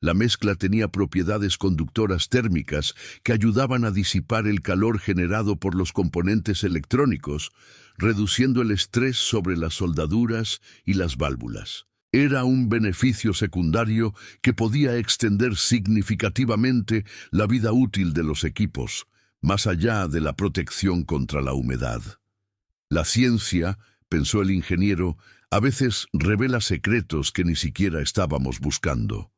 La mezcla tenía propiedades conductoras térmicas que ayudaban a disipar el calor generado por los componentes electrónicos, reduciendo el estrés sobre las soldaduras y las válvulas. Era un beneficio secundario que podía extender significativamente la vida útil de los equipos, más allá de la protección contra la humedad. La ciencia, pensó el ingeniero, a veces revela secretos que ni siquiera estábamos buscando.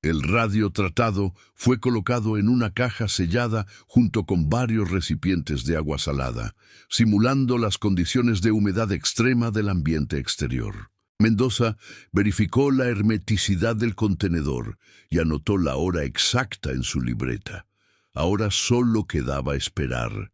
El radio tratado fue colocado en una caja sellada junto con varios recipientes de agua salada, simulando las condiciones de humedad extrema del ambiente exterior. Mendoza verificó la hermeticidad del contenedor y anotó la hora exacta en su libreta. Ahora solo quedaba esperar.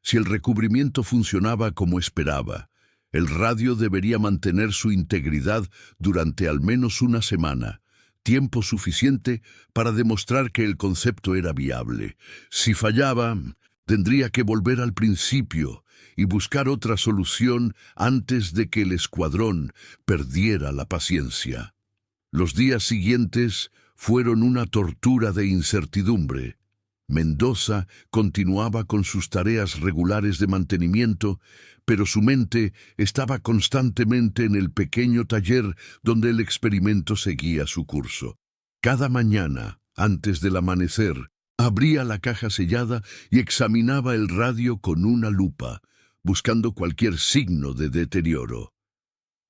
Si el recubrimiento funcionaba como esperaba, el radio debería mantener su integridad durante al menos una semana, tiempo suficiente para demostrar que el concepto era viable. Si fallaba, tendría que volver al principio y buscar otra solución antes de que el escuadrón perdiera la paciencia. Los días siguientes fueron una tortura de incertidumbre. Mendoza continuaba con sus tareas regulares de mantenimiento, pero su mente estaba constantemente en el pequeño taller donde el experimento seguía su curso. Cada mañana, antes del amanecer, abría la caja sellada y examinaba el radio con una lupa, buscando cualquier signo de deterioro.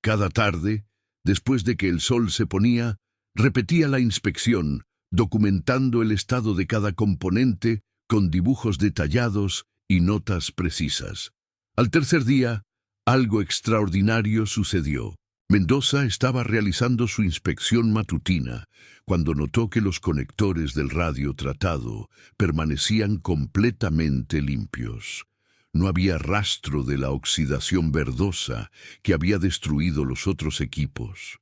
Cada tarde, después de que el sol se ponía, repetía la inspección, documentando el estado de cada componente con dibujos detallados y notas precisas. Al tercer día, algo extraordinario sucedió. Mendoza estaba realizando su inspección matutina cuando notó que los conectores del radio tratado permanecían completamente limpios. No había rastro de la oxidación verdosa que había destruido los otros equipos.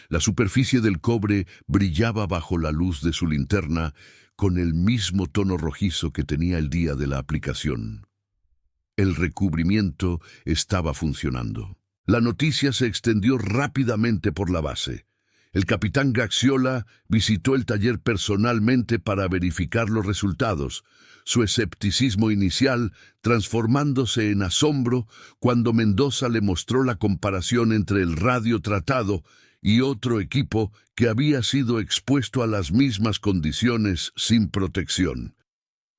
La superficie del cobre brillaba bajo la luz de su linterna con el mismo tono rojizo que tenía el día de la aplicación. El recubrimiento estaba funcionando. La noticia se extendió rápidamente por la base. El capitán Gaxiola visitó el taller personalmente para verificar los resultados, su escepticismo inicial transformándose en asombro cuando Mendoza le mostró la comparación entre el radio tratado y otro equipo que había sido expuesto a las mismas condiciones sin protección.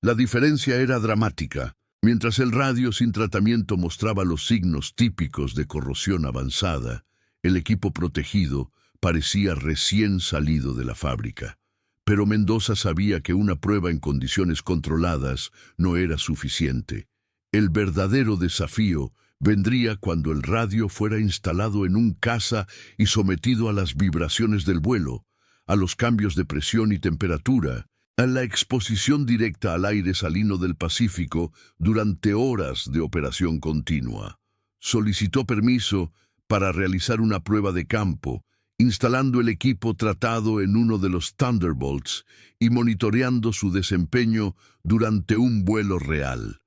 La diferencia era dramática. Mientras el radio sin tratamiento mostraba los signos típicos de corrosión avanzada, el equipo protegido parecía recién salido de la fábrica. Pero Mendoza sabía que una prueba en condiciones controladas no era suficiente. El verdadero desafío vendría cuando el radio fuera instalado en un caza y sometido a las vibraciones del vuelo, a los cambios de presión y temperatura, a la exposición directa al aire salino del Pacífico durante horas de operación continua. Solicitó permiso para realizar una prueba de campo, instalando el equipo tratado en uno de los Thunderbolts y monitoreando su desempeño durante un vuelo real.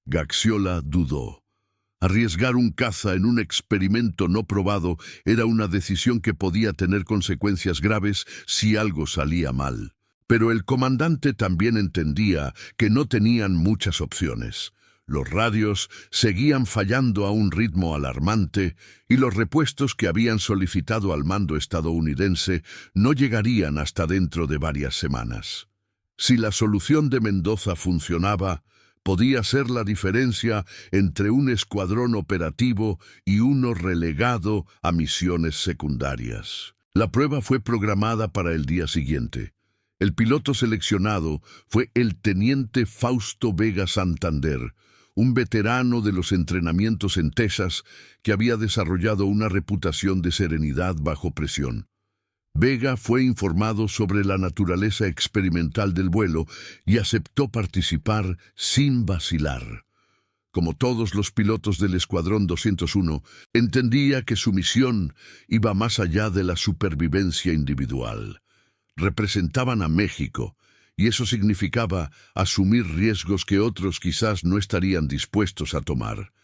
Gaxiola dudó. Arriesgar un caza en un experimento no probado era una decisión que podía tener consecuencias graves si algo salía mal. Pero el comandante también entendía que no tenían muchas opciones. Los radios seguían fallando a un ritmo alarmante y los repuestos que habían solicitado al mando estadounidense no llegarían hasta dentro de varias semanas. Si la solución de Mendoza funcionaba, podía ser la diferencia entre un escuadrón operativo y uno relegado a misiones secundarias. La prueba fue programada para el día siguiente. El piloto seleccionado fue el teniente Fausto Vega Santander, un veterano de los entrenamientos en Texas que había desarrollado una reputación de serenidad bajo presión. Vega fue informado sobre la naturaleza experimental del vuelo y aceptó participar sin vacilar. Como todos los pilotos del Escuadrón 201, entendía que su misión iba más allá de la supervivencia individual. Representaban a México, y eso significaba asumir riesgos que otros quizás no estarían dispuestos a tomar.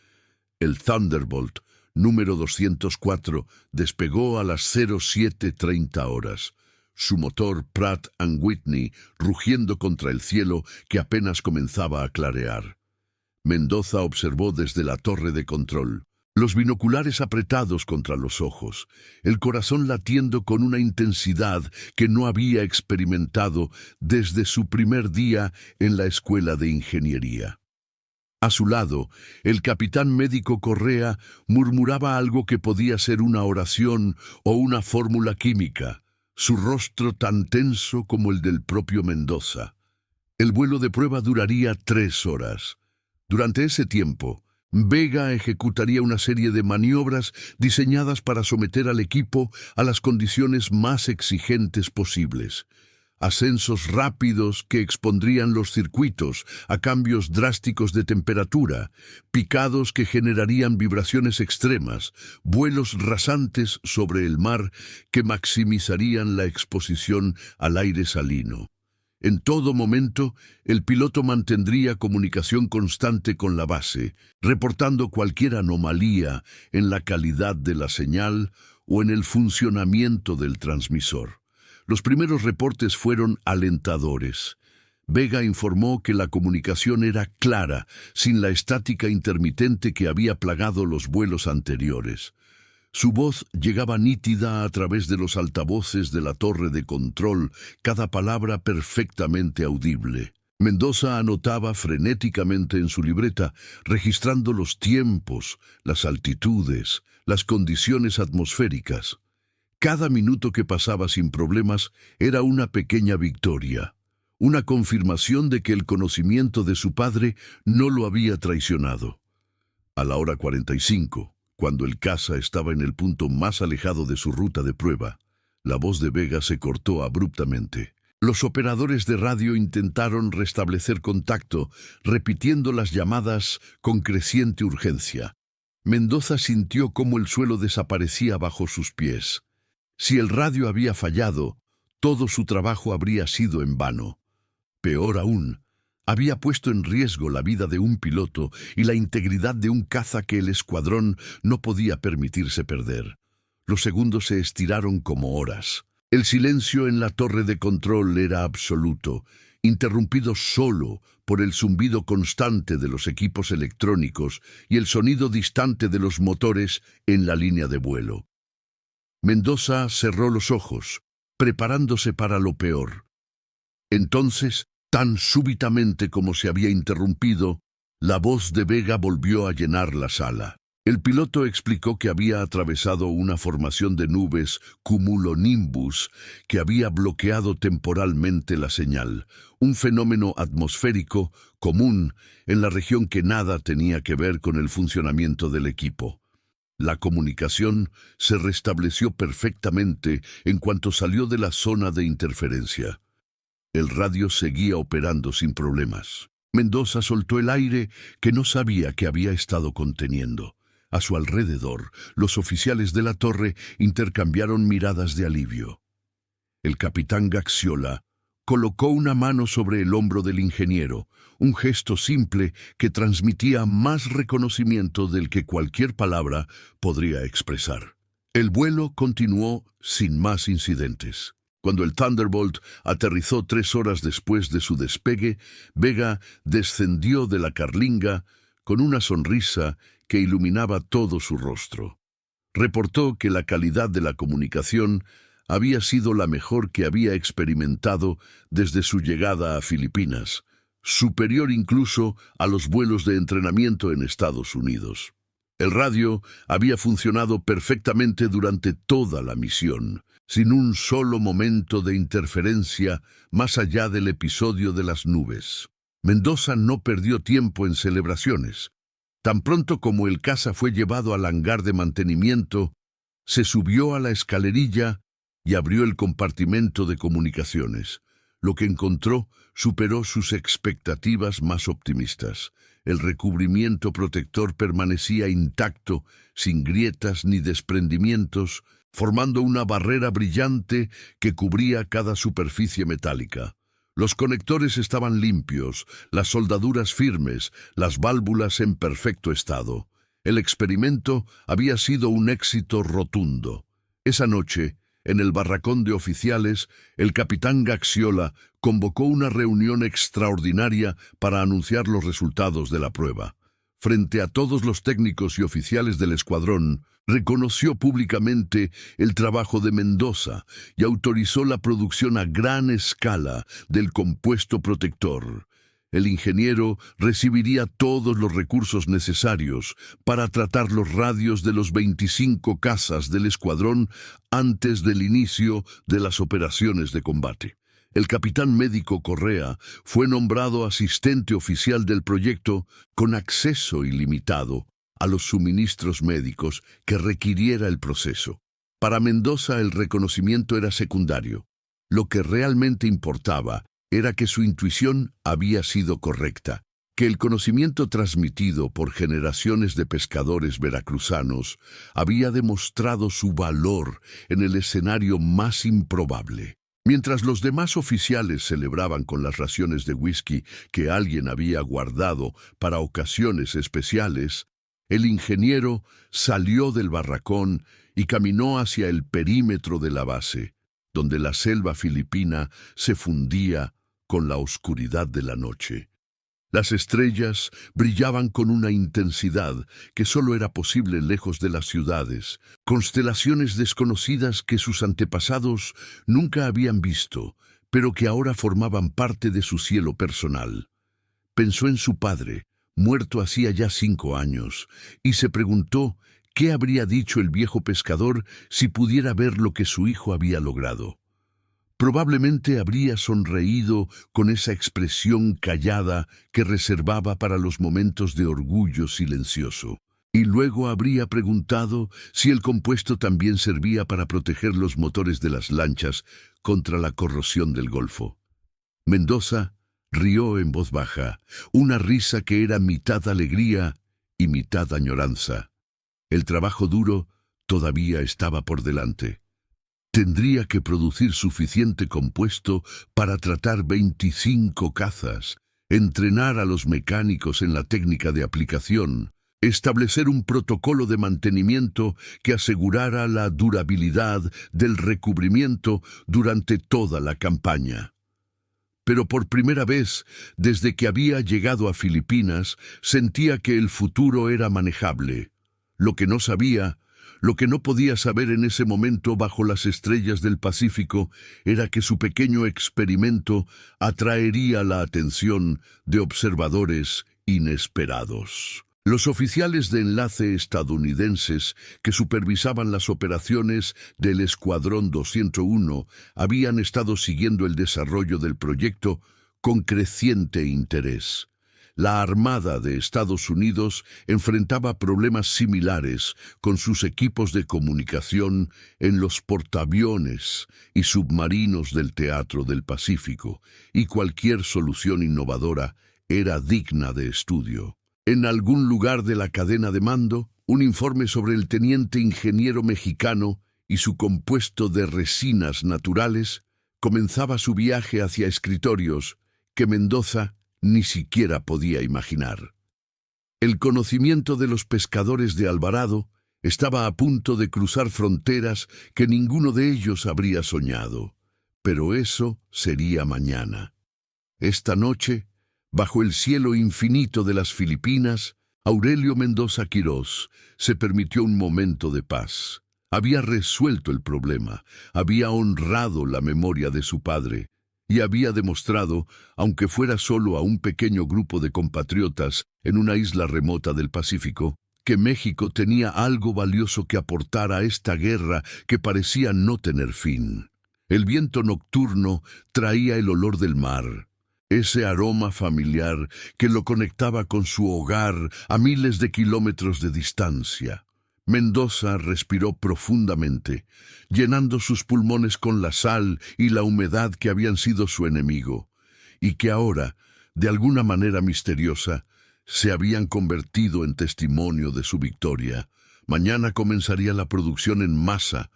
El Thunderbolt número 204 despegó a las 07:30 horas. Su motor Pratt & Whitney rugiendo contra el cielo que apenas comenzaba a clarear. Mendoza observó desde la torre de control, los binoculares apretados contra los ojos, el corazón latiendo con una intensidad que no había experimentado desde su primer día en la escuela de ingeniería. A su lado, el capitán médico Correa murmuraba algo que podía ser una oración o una fórmula química, su rostro tan tenso como el del propio Mendoza. El vuelo de prueba duraría 3 horas. Durante ese tiempo, Vega ejecutaría una serie de maniobras diseñadas para someter al equipo a las condiciones más exigentes posibles. Ascensos rápidos que expondrían los circuitos a cambios drásticos de temperatura, picados que generarían vibraciones extremas, vuelos rasantes sobre el mar que maximizarían la exposición al aire salino. En todo momento, el piloto mantendría comunicación constante con la base, reportando cualquier anomalía en la calidad de la señal o en el funcionamiento del transmisor. Los primeros reportes fueron alentadores, Vega informó que la comunicación era clara, sin la estática intermitente que había plagado los vuelos anteriores. Su voz llegaba nítida a través de los altavoces de la torre de control, cada palabra perfectamente audible. Mendoza anotaba frenéticamente en su libreta, registrando los tiempos, las altitudes, las condiciones atmosféricas. Cada minuto que pasaba sin problemas era una pequeña victoria, una confirmación de que el conocimiento de su padre no lo había traicionado. A la hora 45, cuando el caza estaba en el punto más alejado de su ruta de prueba, la voz de Vega se cortó abruptamente. Los operadores de radio intentaron restablecer contacto, repitiendo las llamadas con creciente urgencia. Mendoza sintió cómo el suelo desaparecía bajo sus pies. Si el radio había fallado, todo su trabajo habría sido en vano. Peor aún, había puesto en riesgo la vida de un piloto y la integridad de un caza que el escuadrón no podía permitirse perder. Los segundos se estiraron como horas. El silencio en la torre de control era absoluto, interrumpido solo por el zumbido constante de los equipos electrónicos y el sonido distante de los motores en la línea de vuelo. Mendoza cerró los ojos, preparándose para lo peor. Entonces, tan súbitamente como se había interrumpido, la voz de Vega volvió a llenar la sala. El piloto explicó que había atravesado una formación de nubes cumulonimbus que había bloqueado temporalmente la señal, un fenómeno atmosférico común en la región que nada tenía que ver con el funcionamiento del equipo. La comunicación se restableció perfectamente en cuanto salió de la zona de interferencia. El radio seguía operando sin problemas. Mendoza soltó el aire que no sabía que había estado conteniendo. A su alrededor, los oficiales de la torre intercambiaron miradas de alivio. El capitán Gaxiola colocó una mano sobre el hombro del ingeniero, un gesto simple que transmitía más reconocimiento del que cualquier palabra podría expresar. El vuelo continuó sin más incidentes. Cuando el Thunderbolt aterrizó 3 horas después de su despegue, Vega descendió de la carlinga con una sonrisa que iluminaba todo su rostro. Reportó que la calidad de la comunicación había sido la mejor que había experimentado desde su llegada a Filipinas, superior incluso a los vuelos de entrenamiento en Estados Unidos. El radio había funcionado perfectamente durante toda la misión, sin un solo momento de interferencia más allá del episodio de las nubes. Mendoza no perdió tiempo en celebraciones. Tan pronto como el caza fue llevado al hangar de mantenimiento, se subió a la escalerilla y abrió el compartimento de comunicaciones. Lo que encontró superó sus expectativas más optimistas. El recubrimiento protector permanecía intacto, sin grietas ni desprendimientos, formando una barrera brillante que cubría cada superficie metálica. Los conectores estaban limpios, las soldaduras firmes, las válvulas en perfecto estado. El experimento había sido un éxito rotundo. Esa noche, en el barracón de oficiales, el capitán Gaxiola convocó una reunión extraordinaria para anunciar los resultados de la prueba. Frente a todos los técnicos y oficiales del escuadrón, reconoció públicamente el trabajo de Mendoza y autorizó la producción a gran escala del compuesto protector. El ingeniero recibiría todos los recursos necesarios para tratar los radios de los 25 cazas del escuadrón antes del inicio de las operaciones de combate. El capitán médico Correa fue nombrado asistente oficial del proyecto con acceso ilimitado a los suministros médicos que requiriera el proceso. Para Mendoza el reconocimiento era secundario. Lo que realmente importaba era que su intuición había sido correcta, que el conocimiento transmitido por generaciones de pescadores veracruzanos había demostrado su valor en el escenario más improbable. Mientras los demás oficiales celebraban con las raciones de whisky que alguien había guardado para ocasiones especiales, el ingeniero salió del barracón y caminó hacia el perímetro de la base, donde la selva filipina se fundía con la oscuridad de la noche. Las estrellas brillaban con una intensidad que solo era posible lejos de las ciudades, constelaciones desconocidas que sus antepasados nunca habían visto, pero que ahora formaban parte de su cielo personal. Pensó en su padre, muerto hacía ya 5 años, y se preguntó qué habría dicho el viejo pescador si pudiera ver lo que su hijo había logrado. Probablemente habría sonreído con esa expresión callada que reservaba para los momentos de orgullo silencioso. Y luego habría preguntado si el compuesto también servía para proteger los motores de las lanchas contra la corrosión del Golfo. Mendoza rió en voz baja, una risa que era mitad alegría y mitad añoranza. El trabajo duro todavía estaba por delante. Tendría que producir suficiente compuesto para tratar 25 cazas, entrenar a los mecánicos en la técnica de aplicación, establecer un protocolo de mantenimiento que asegurara la durabilidad del recubrimiento durante toda la campaña. Pero por primera vez, desde que había llegado a Filipinas, sentía que el futuro era manejable. Lo que no sabía, lo que no podía saber en ese momento bajo las estrellas del Pacífico, era que su pequeño experimento atraería la atención de observadores inesperados. Los oficiales de enlace estadounidenses que supervisaban las operaciones del Escuadrón 201 habían estado siguiendo el desarrollo del proyecto con creciente interés. La Armada de Estados Unidos enfrentaba problemas similares con sus equipos de comunicación en los portaaviones y submarinos del Teatro del Pacífico, y cualquier solución innovadora era digna de estudio. En algún lugar de la cadena de mando, un informe sobre el teniente ingeniero mexicano y su compuesto de resinas naturales comenzaba su viaje hacia escritorios que Mendoza ni siquiera podía imaginar. El conocimiento de los pescadores de Alvarado estaba a punto de cruzar fronteras que ninguno de ellos habría soñado. Pero eso sería mañana. Esta noche, bajo el cielo infinito de las Filipinas, Aurelio Mendoza Quirós se permitió un momento de paz. Había resuelto el problema, había honrado la memoria de su padre, y había demostrado, aunque fuera solo a un pequeño grupo de compatriotas en una isla remota del Pacífico, que México tenía algo valioso que aportar a esta guerra que parecía no tener fin. El viento nocturno traía el olor del mar, ese aroma familiar que lo conectaba con su hogar a miles de kilómetros de distancia. Mendoza respiró profundamente, llenando sus pulmones con la sal y la humedad que habían sido su enemigo, y que ahora, de alguna manera misteriosa, se habían convertido en testimonio de su victoria. Mañana comenzaría la producción en masa.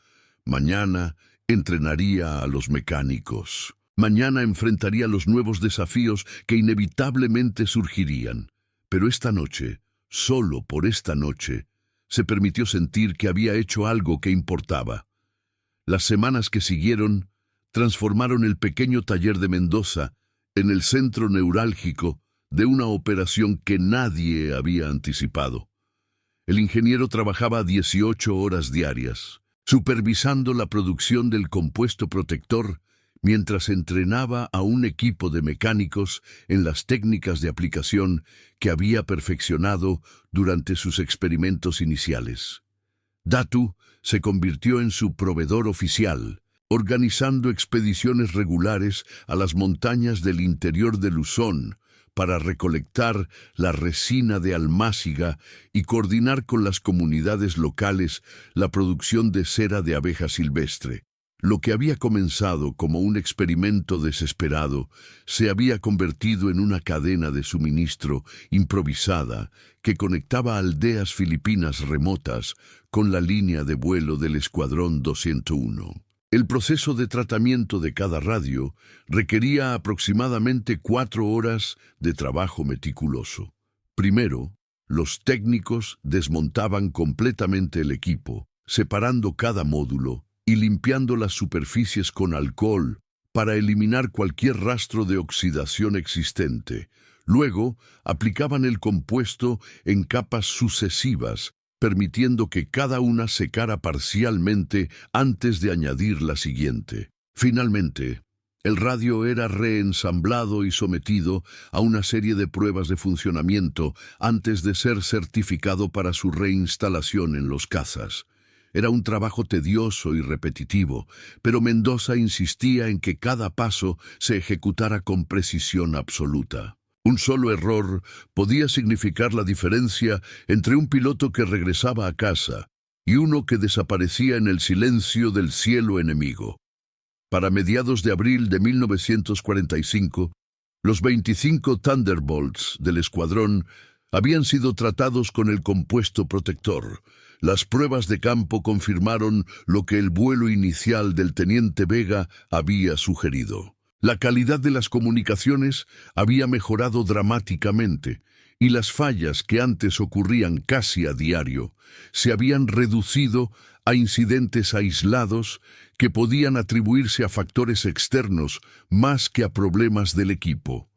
Mañana entrenaría a los mecánicos. Mañana enfrentaría los nuevos desafíos que inevitablemente surgirían. Pero esta noche, solo por esta noche, se permitió sentir que había hecho algo que importaba. Las semanas que siguieron transformaron el pequeño taller de Mendoza en el centro neurálgico de una operación que nadie había anticipado. El ingeniero trabajaba 18 horas diarias, supervisando la producción del compuesto protector mientras entrenaba a un equipo de mecánicos en las técnicas de aplicación que había perfeccionado durante sus experimentos iniciales. Datu se convirtió en su proveedor oficial, organizando expediciones regulares a las montañas del interior de Luzón para recolectar la resina de almáciga y coordinar con las comunidades locales la producción de cera de abeja silvestre. Lo que había comenzado como un experimento desesperado se había convertido en una cadena de suministro improvisada que conectaba aldeas filipinas remotas con la línea de vuelo del Escuadrón 201. El proceso de tratamiento de cada radio requería aproximadamente 4 horas de trabajo meticuloso. Primero, los técnicos desmontaban completamente el equipo, separando cada módulo y limpiando las superficies con alcohol para eliminar cualquier rastro de oxidación existente. Luego, aplicaban el compuesto en capas sucesivas, permitiendo que cada una secara parcialmente antes de añadir la siguiente. Finalmente, el radio era reensamblado y sometido a una serie de pruebas de funcionamiento antes de ser certificado para su reinstalación en los cazas. Era un trabajo tedioso y repetitivo, pero Mendoza insistía en que cada paso se ejecutara con precisión absoluta. Un solo error podía significar la diferencia entre un piloto que regresaba a casa y uno que desaparecía en el silencio del cielo enemigo. Para mediados de abril de 1945, los 25 Thunderbolts del escuadrón habían sido tratados con el compuesto protector. Las pruebas de campo confirmaron lo que el vuelo inicial del teniente Vega había sugerido. La calidad de las comunicaciones había mejorado dramáticamente y las fallas que antes ocurrían casi a diario se habían reducido a incidentes aislados que podían atribuirse a factores externos más que a problemas del equipo.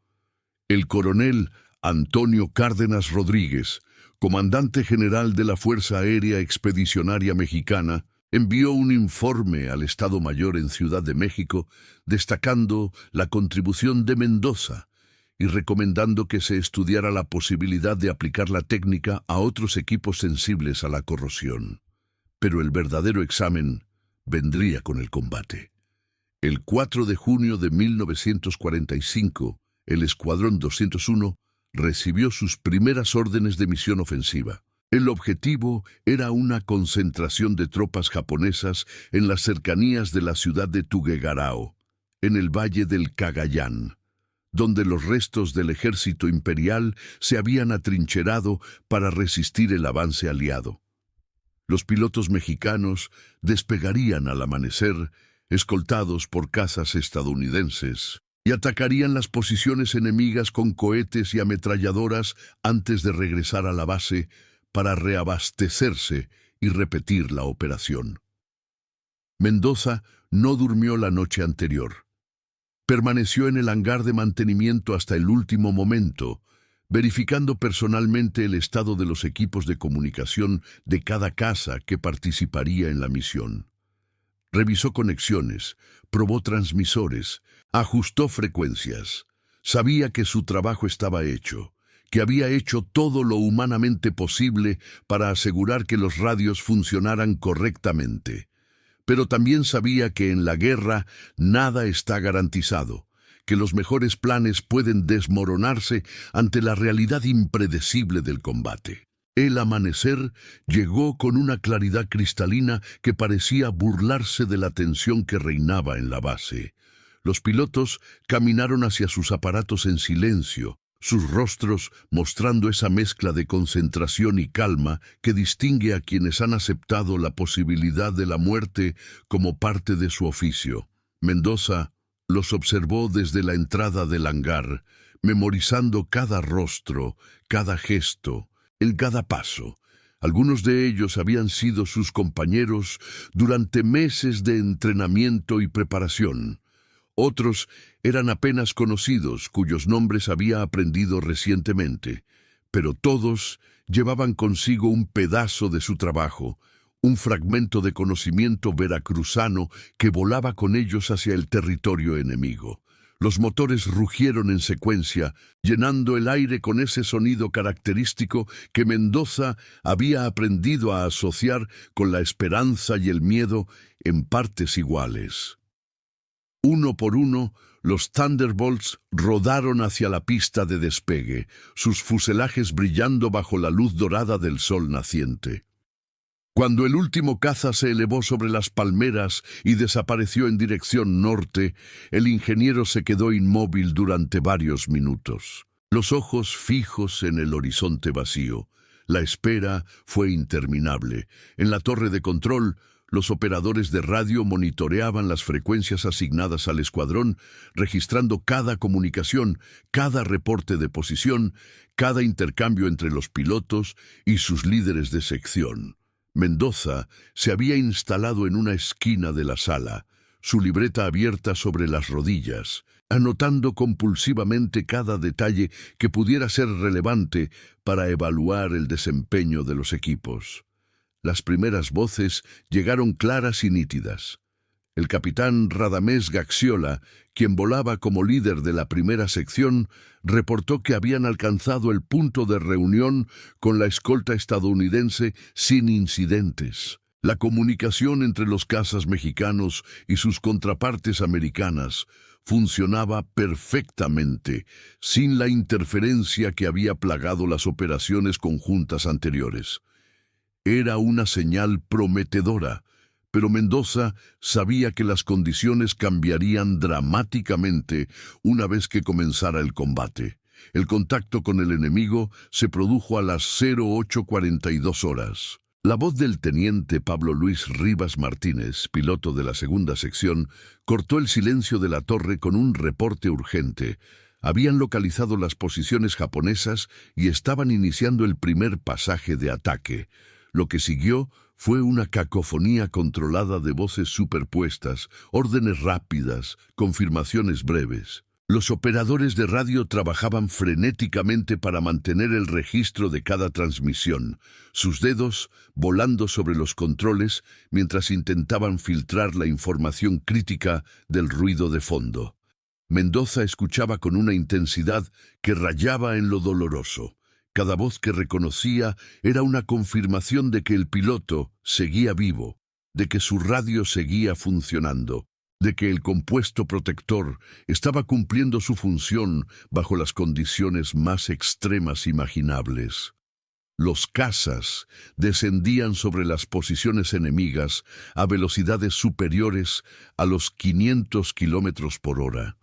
El coronel Antonio Cárdenas Rodríguez, comandante general de la Fuerza Aérea Expedicionaria Mexicana, envió un informe al Estado Mayor en Ciudad de México destacando la contribución de Mendoza y recomendando que se estudiara la posibilidad de aplicar la técnica a otros equipos sensibles a la corrosión. Pero el verdadero examen vendría con el combate. El 4 de junio de 1945, el Escuadrón 201 recibió sus primeras órdenes de misión ofensiva. El objetivo era una concentración de tropas japonesas en las cercanías de la ciudad de Tuguegarao, en el valle del Cagayán, donde los restos del ejército imperial se habían atrincherado para resistir el avance aliado. Los pilotos mexicanos despegarían al amanecer, escoltados por cazas estadounidenses, y atacarían las posiciones enemigas con cohetes y ametralladoras antes de regresar a la base para reabastecerse y repetir la operación. Mendoza no durmió la noche anterior. Permaneció en el hangar de mantenimiento hasta el último momento, verificando personalmente el estado de los equipos de comunicación de cada casa que participaría en la misión. Revisó conexiones, probó transmisores, ajustó frecuencias. Sabía que su trabajo estaba hecho, que había hecho todo lo humanamente posible para asegurar que los radios funcionaran correctamente. Pero también sabía que en la guerra nada está garantizado, que los mejores planes pueden desmoronarse ante la realidad impredecible del combate. El amanecer llegó con una claridad cristalina que parecía burlarse de la tensión que reinaba en la base. Los pilotos caminaron hacia sus aparatos en silencio, sus rostros mostrando esa mezcla de concentración y calma que distingue a quienes han aceptado la posibilidad de la muerte como parte de su oficio. Mendoza los observó desde la entrada del hangar, memorizando cada rostro, cada gesto, en cada paso. Algunos de ellos habían sido sus compañeros durante meses de entrenamiento y preparación. Otros eran apenas conocidos, cuyos nombres había aprendido recientemente, pero todos llevaban consigo un pedazo de su trabajo, un fragmento de conocimiento veracruzano que volaba con ellos hacia el territorio enemigo. Los motores rugieron en secuencia, llenando el aire con ese sonido característico que Mendoza había aprendido a asociar con la esperanza y el miedo en partes iguales. Uno por uno, los Thunderbolts rodaron hacia la pista de despegue, sus fuselajes brillando bajo la luz dorada del sol naciente. Cuando el último caza se elevó sobre las palmeras y desapareció en dirección norte, el ingeniero se quedó inmóvil durante varios minutos, los ojos fijos en el horizonte vacío. La espera fue interminable. En la torre de control, los operadores de radio monitoreaban las frecuencias asignadas al escuadrón, registrando cada comunicación, cada reporte de posición, cada intercambio entre los pilotos y sus líderes de sección. Mendoza se había instalado en una esquina de la sala, su libreta abierta sobre las rodillas, anotando compulsivamente cada detalle que pudiera ser relevante para evaluar el desempeño de los equipos. Las primeras voces llegaron claras y nítidas. El capitán Radamés Gaxiola, quien volaba como líder de la primera sección, reportó que habían alcanzado el punto de reunión con la escolta estadounidense sin incidentes. La comunicación entre los cazas mexicanos y sus contrapartes americanas funcionaba perfectamente, sin la interferencia que había plagado las operaciones conjuntas anteriores. Era una señal prometedora, pero Mendoza sabía que las condiciones cambiarían dramáticamente una vez que comenzara el combate. El contacto con el enemigo se produjo a las 08:42 horas. La voz del teniente Pablo Luis Rivas Martínez, piloto de la segunda sección, cortó el silencio de la torre con un reporte urgente. Habían localizado las posiciones japonesas y estaban iniciando el primer pasaje de ataque. Lo que siguió fue una cacofonía controlada de voces superpuestas, órdenes rápidas, confirmaciones breves. Los operadores de radio trabajaban frenéticamente para mantener el registro de cada transmisión, sus dedos volando sobre los controles mientras intentaban filtrar la información crítica del ruido de fondo. Mendoza escuchaba con una intensidad que rayaba en lo doloroso. Cada voz que reconocía era una confirmación de que el piloto seguía vivo, de que su radio seguía funcionando, de que el compuesto protector estaba cumpliendo su función bajo las condiciones más extremas imaginables. Los cazas descendían sobre las posiciones enemigas a velocidades superiores a los 500 kilómetros por hora.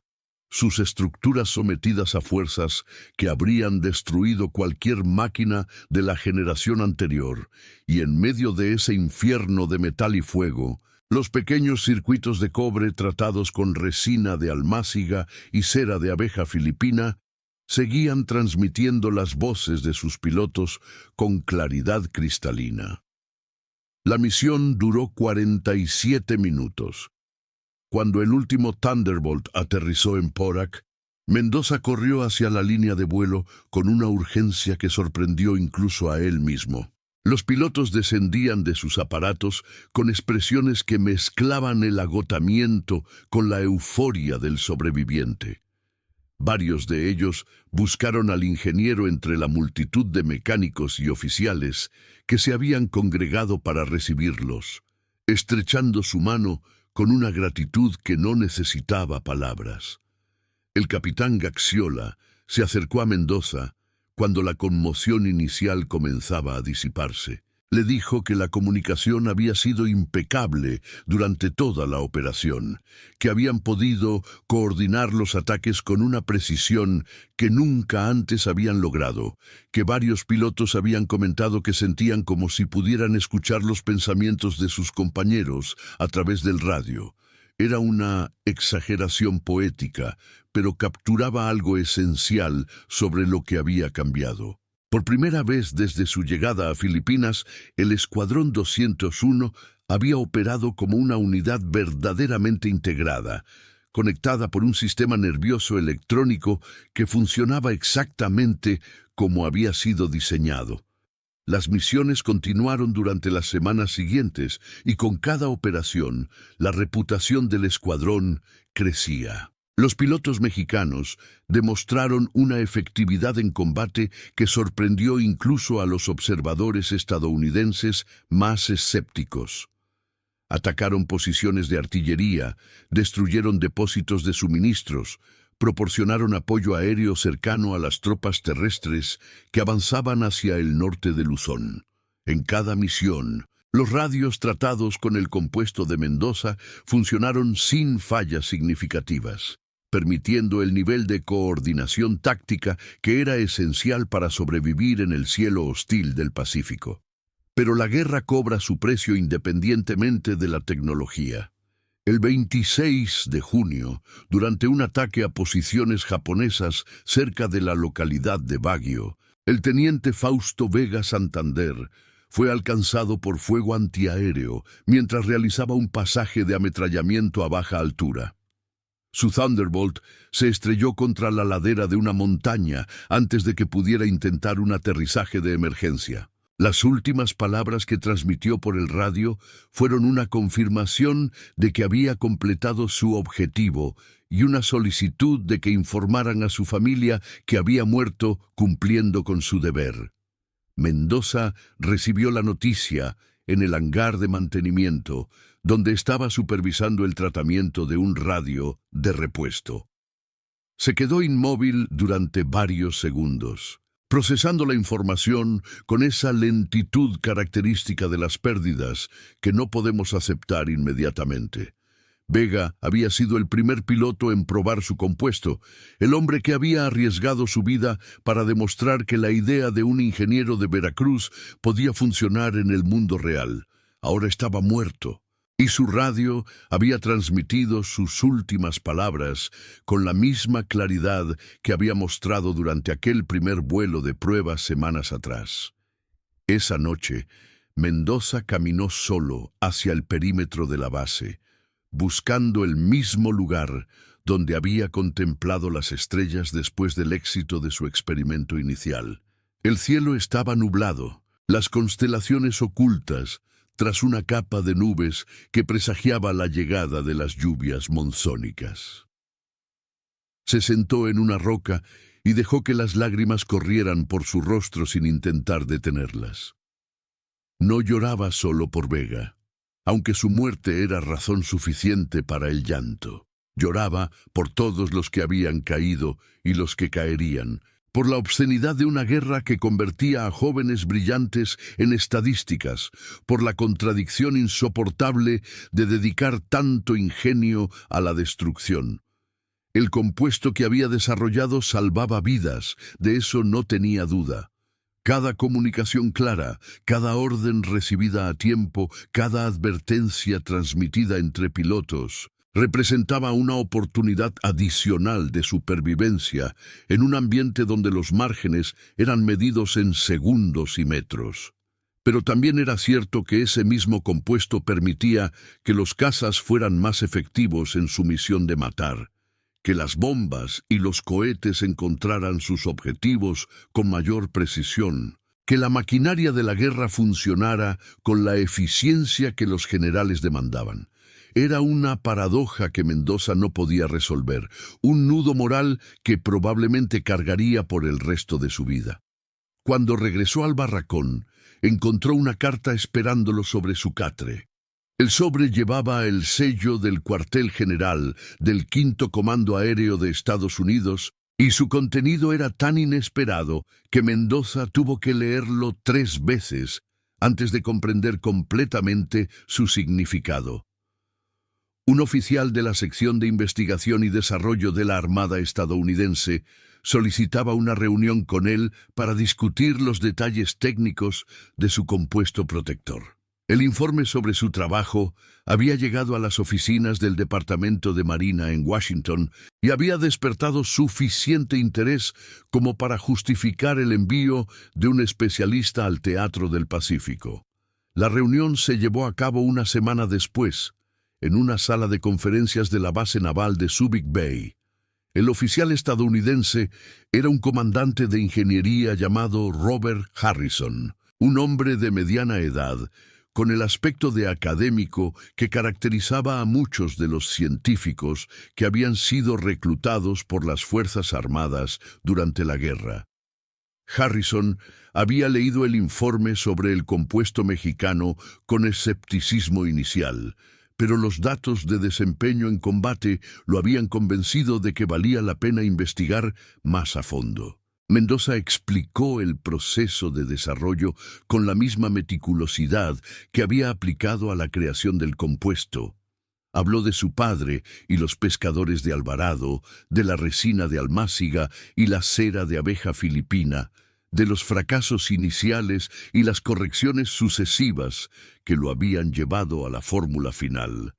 Sus estructuras sometidas a fuerzas que habrían destruido cualquier máquina de la generación anterior, y en medio de ese infierno de metal y fuego, los pequeños circuitos de cobre tratados con resina de almáciga y cera de abeja filipina seguían transmitiendo las voces de sus pilotos con claridad cristalina. La misión duró 47 minutos. Cuando el último Thunderbolt aterrizó en Porac, Mendoza corrió hacia la línea de vuelo con una urgencia que sorprendió incluso a él mismo. Los pilotos descendían de sus aparatos con expresiones que mezclaban el agotamiento con la euforia del sobreviviente. Varios de ellos buscaron al ingeniero entre la multitud de mecánicos y oficiales que se habían congregado para recibirlos, estrechando su mano con una gratitud que no necesitaba palabras. El capitán Gaxiola se acercó a Mendoza cuando la conmoción inicial comenzaba a disiparse. Le dijo que la comunicación había sido impecable durante toda la operación, que habían podido coordinar los ataques con una precisión que nunca antes habían logrado, que varios pilotos habían comentado que sentían como si pudieran escuchar los pensamientos de sus compañeros a través del radio. Era una exageración poética, pero capturaba algo esencial sobre lo que había cambiado. Por primera vez desde su llegada a Filipinas, el Escuadrón 201 había operado como una unidad verdaderamente integrada, conectada por un sistema nervioso electrónico que funcionaba exactamente como había sido diseñado. Las misiones continuaron durante las semanas siguientes y con cada operación, la reputación del escuadrón crecía. Los pilotos mexicanos demostraron una efectividad en combate que sorprendió incluso a los observadores estadounidenses más escépticos. Atacaron posiciones de artillería, destruyeron depósitos de suministros, proporcionaron apoyo aéreo cercano a las tropas terrestres que avanzaban hacia el norte de Luzón. En cada misión, los radios tratados con el compuesto de Mendoza funcionaron sin fallas significativas, permitiendo el nivel de coordinación táctica que era esencial para sobrevivir en el cielo hostil del Pacífico. Pero la guerra cobra su precio independientemente de la tecnología. El 26 de junio, durante un ataque a posiciones japonesas cerca de la localidad de Baguio, el teniente Fausto Vega Santander fue alcanzado por fuego antiaéreo mientras realizaba un pasaje de ametrallamiento a baja altura. Su Thunderbolt se estrelló contra la ladera de una montaña antes de que pudiera intentar un aterrizaje de emergencia. Las últimas palabras que transmitió por el radio fueron una confirmación de que había completado su objetivo y una solicitud de que informaran a su familia que había muerto cumpliendo con su deber. Mendoza recibió la noticia en el hangar de mantenimiento, donde estaba supervisando el tratamiento de un radio de repuesto. Se quedó inmóvil durante varios segundos, procesando la información con esa lentitud característica de las pérdidas que no podemos aceptar inmediatamente. Vega había sido el primer piloto en probar su compuesto, el hombre que había arriesgado su vida para demostrar que la idea de un ingeniero de Veracruz podía funcionar en el mundo real. Ahora estaba muerto, y su radio había transmitido sus últimas palabras con la misma claridad que había mostrado durante aquel primer vuelo de pruebas semanas atrás. Esa noche, Mendoza caminó solo hacia el perímetro de la base, buscando el mismo lugar donde había contemplado las estrellas después del éxito de su experimento inicial. El cielo estaba nublado, las constelaciones ocultas, tras una capa de nubes que presagiaba la llegada de las lluvias monzónicas. Se sentó en una roca y dejó que las lágrimas corrieran por su rostro sin intentar detenerlas. No lloraba solo por Vega, aunque su muerte era razón suficiente para el llanto. Lloraba por todos los que habían caído y los que caerían, por la obscenidad de una guerra que convertía a jóvenes brillantes en estadísticas, por la contradicción insoportable de dedicar tanto ingenio a la destrucción. El compuesto que había desarrollado salvaba vidas, de eso no tenía duda. Cada comunicación clara, cada orden recibida a tiempo, cada advertencia transmitida entre pilotos, representaba una oportunidad adicional de supervivencia en un ambiente donde los márgenes eran medidos en segundos y metros. Pero también era cierto que ese mismo compuesto permitía que los cazas fueran más efectivos en su misión de matar, que las bombas y los cohetes encontraran sus objetivos con mayor precisión, que la maquinaria de la guerra funcionara con la eficiencia que los generales demandaban. Era una paradoja que Mendoza no podía resolver, un nudo moral que probablemente cargaría por el resto de su vida. Cuando regresó al barracón, encontró una carta esperándolo sobre su catre. El sobre llevaba el sello del cuartel general del 5º Comando Aéreo de Estados Unidos y su contenido era tan inesperado que Mendoza tuvo que leerlo 3 veces antes de comprender completamente su significado. Un oficial de la Sección de Investigación y Desarrollo de la Armada estadounidense solicitaba una reunión con él para discutir los detalles técnicos de su compuesto protector. El informe sobre su trabajo había llegado a las oficinas del Departamento de Marina en Washington y había despertado suficiente interés como para justificar el envío de un especialista al Teatro del Pacífico. La reunión se llevó a cabo una semana después, en una sala de conferencias de la base naval de Subic Bay. El oficial estadounidense era un comandante de ingeniería llamado Robert Harrison, un hombre de mediana edad, con el aspecto de académico que caracterizaba a muchos de los científicos que habían sido reclutados por las Fuerzas Armadas durante la guerra. Harrison había leído el informe sobre el compuesto mexicano con escepticismo inicial, pero los datos de desempeño en combate lo habían convencido de que valía la pena investigar más a fondo. Mendoza explicó el proceso de desarrollo con la misma meticulosidad que había aplicado a la creación del compuesto. Habló de su padre y los pescadores de Alvarado, de la resina de almáciga y la cera de abeja filipina, de los fracasos iniciales y las correcciones sucesivas que lo habían llevado a la fórmula final.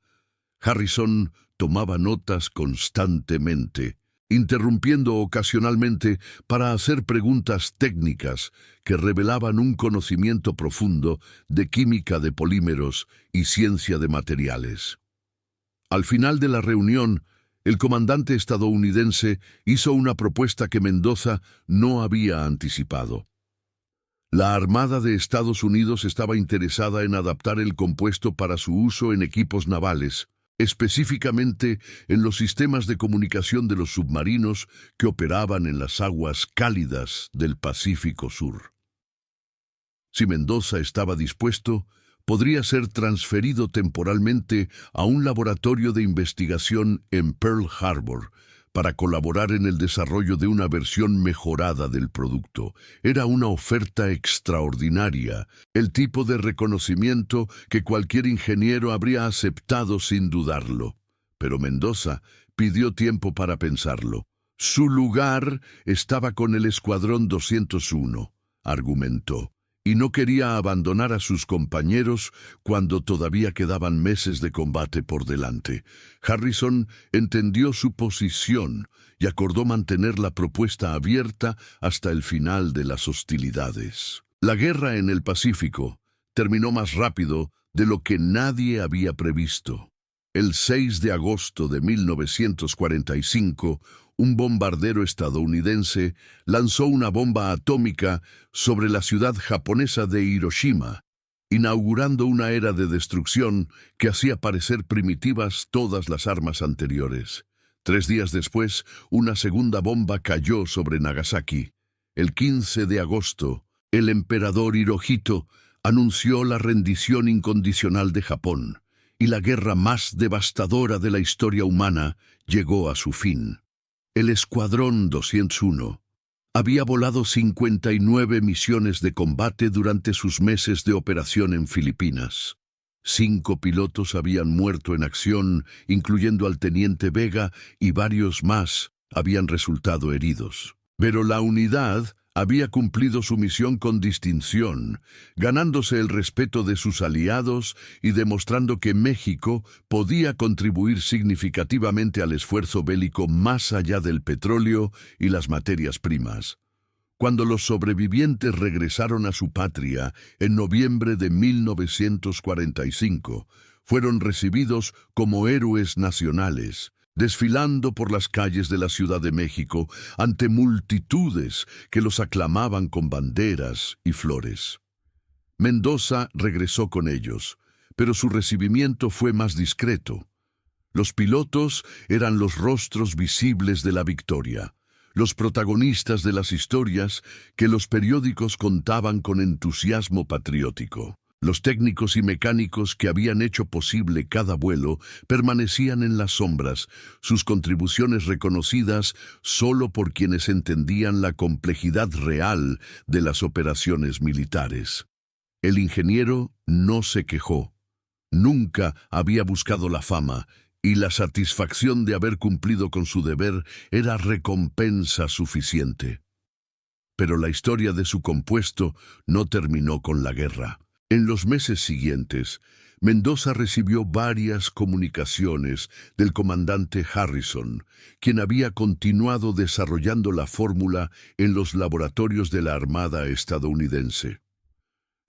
Harrison tomaba notas constantemente, interrumpiendo ocasionalmente para hacer preguntas técnicas que revelaban un conocimiento profundo de química de polímeros y ciencia de materiales. Al final de la reunión, el comandante estadounidense hizo una propuesta que Mendoza no había anticipado. La Armada de Estados Unidos estaba interesada en adaptar el compuesto para su uso en equipos navales, específicamente en los sistemas de comunicación de los submarinos que operaban en las aguas cálidas del Pacífico Sur. Si Mendoza estaba dispuesto, podría ser transferido temporalmente a un laboratorio de investigación en Pearl Harbor para colaborar en el desarrollo de una versión mejorada del producto. Era una oferta extraordinaria, el tipo de reconocimiento que cualquier ingeniero habría aceptado sin dudarlo. Pero Mendoza pidió tiempo para pensarlo. Su lugar estaba con el Escuadrón 201, argumentó, y no quería abandonar a sus compañeros cuando todavía quedaban meses de combate por delante. Harrison entendió su posición y acordó mantener la propuesta abierta hasta el final de las hostilidades. La guerra en el Pacífico terminó más rápido de lo que nadie había previsto. El 6 de agosto de 1945, un bombardero estadounidense lanzó una bomba atómica sobre la ciudad japonesa de Hiroshima, inaugurando una era de destrucción que hacía parecer primitivas todas las armas anteriores. 3 días después, una segunda bomba cayó sobre Nagasaki. El 15 de agosto, el emperador Hirohito anunció la rendición incondicional de Japón, y la guerra más devastadora de la historia humana llegó a su fin. El Escuadrón 201 había volado 59 misiones de combate durante sus meses de operación en Filipinas. 5 pilotos habían muerto en acción, incluyendo al teniente Vega, y varios más habían resultado heridos. Pero la unidad había cumplido su misión con distinción, ganándose el respeto de sus aliados y demostrando que México podía contribuir significativamente al esfuerzo bélico más allá del petróleo y las materias primas. Cuando los sobrevivientes regresaron a su patria en noviembre de 1945, fueron recibidos como héroes nacionales, desfilando por las calles de la Ciudad de México ante multitudes que los aclamaban con banderas y flores. Mendoza regresó con ellos, pero su recibimiento fue más discreto. Los pilotos eran los rostros visibles de la victoria, los protagonistas de las historias que los periódicos contaban con entusiasmo patriótico. Los técnicos y mecánicos que habían hecho posible cada vuelo permanecían en las sombras, sus contribuciones reconocidas solo por quienes entendían la complejidad real de las operaciones militares. El ingeniero no se quejó. Nunca había buscado la fama, y la satisfacción de haber cumplido con su deber era recompensa suficiente. Pero la historia de su compuesto no terminó con la guerra. En los meses siguientes, Mendoza recibió varias comunicaciones del comandante Harrison, quien había continuado desarrollando la fórmula en los laboratorios de la Armada estadounidense.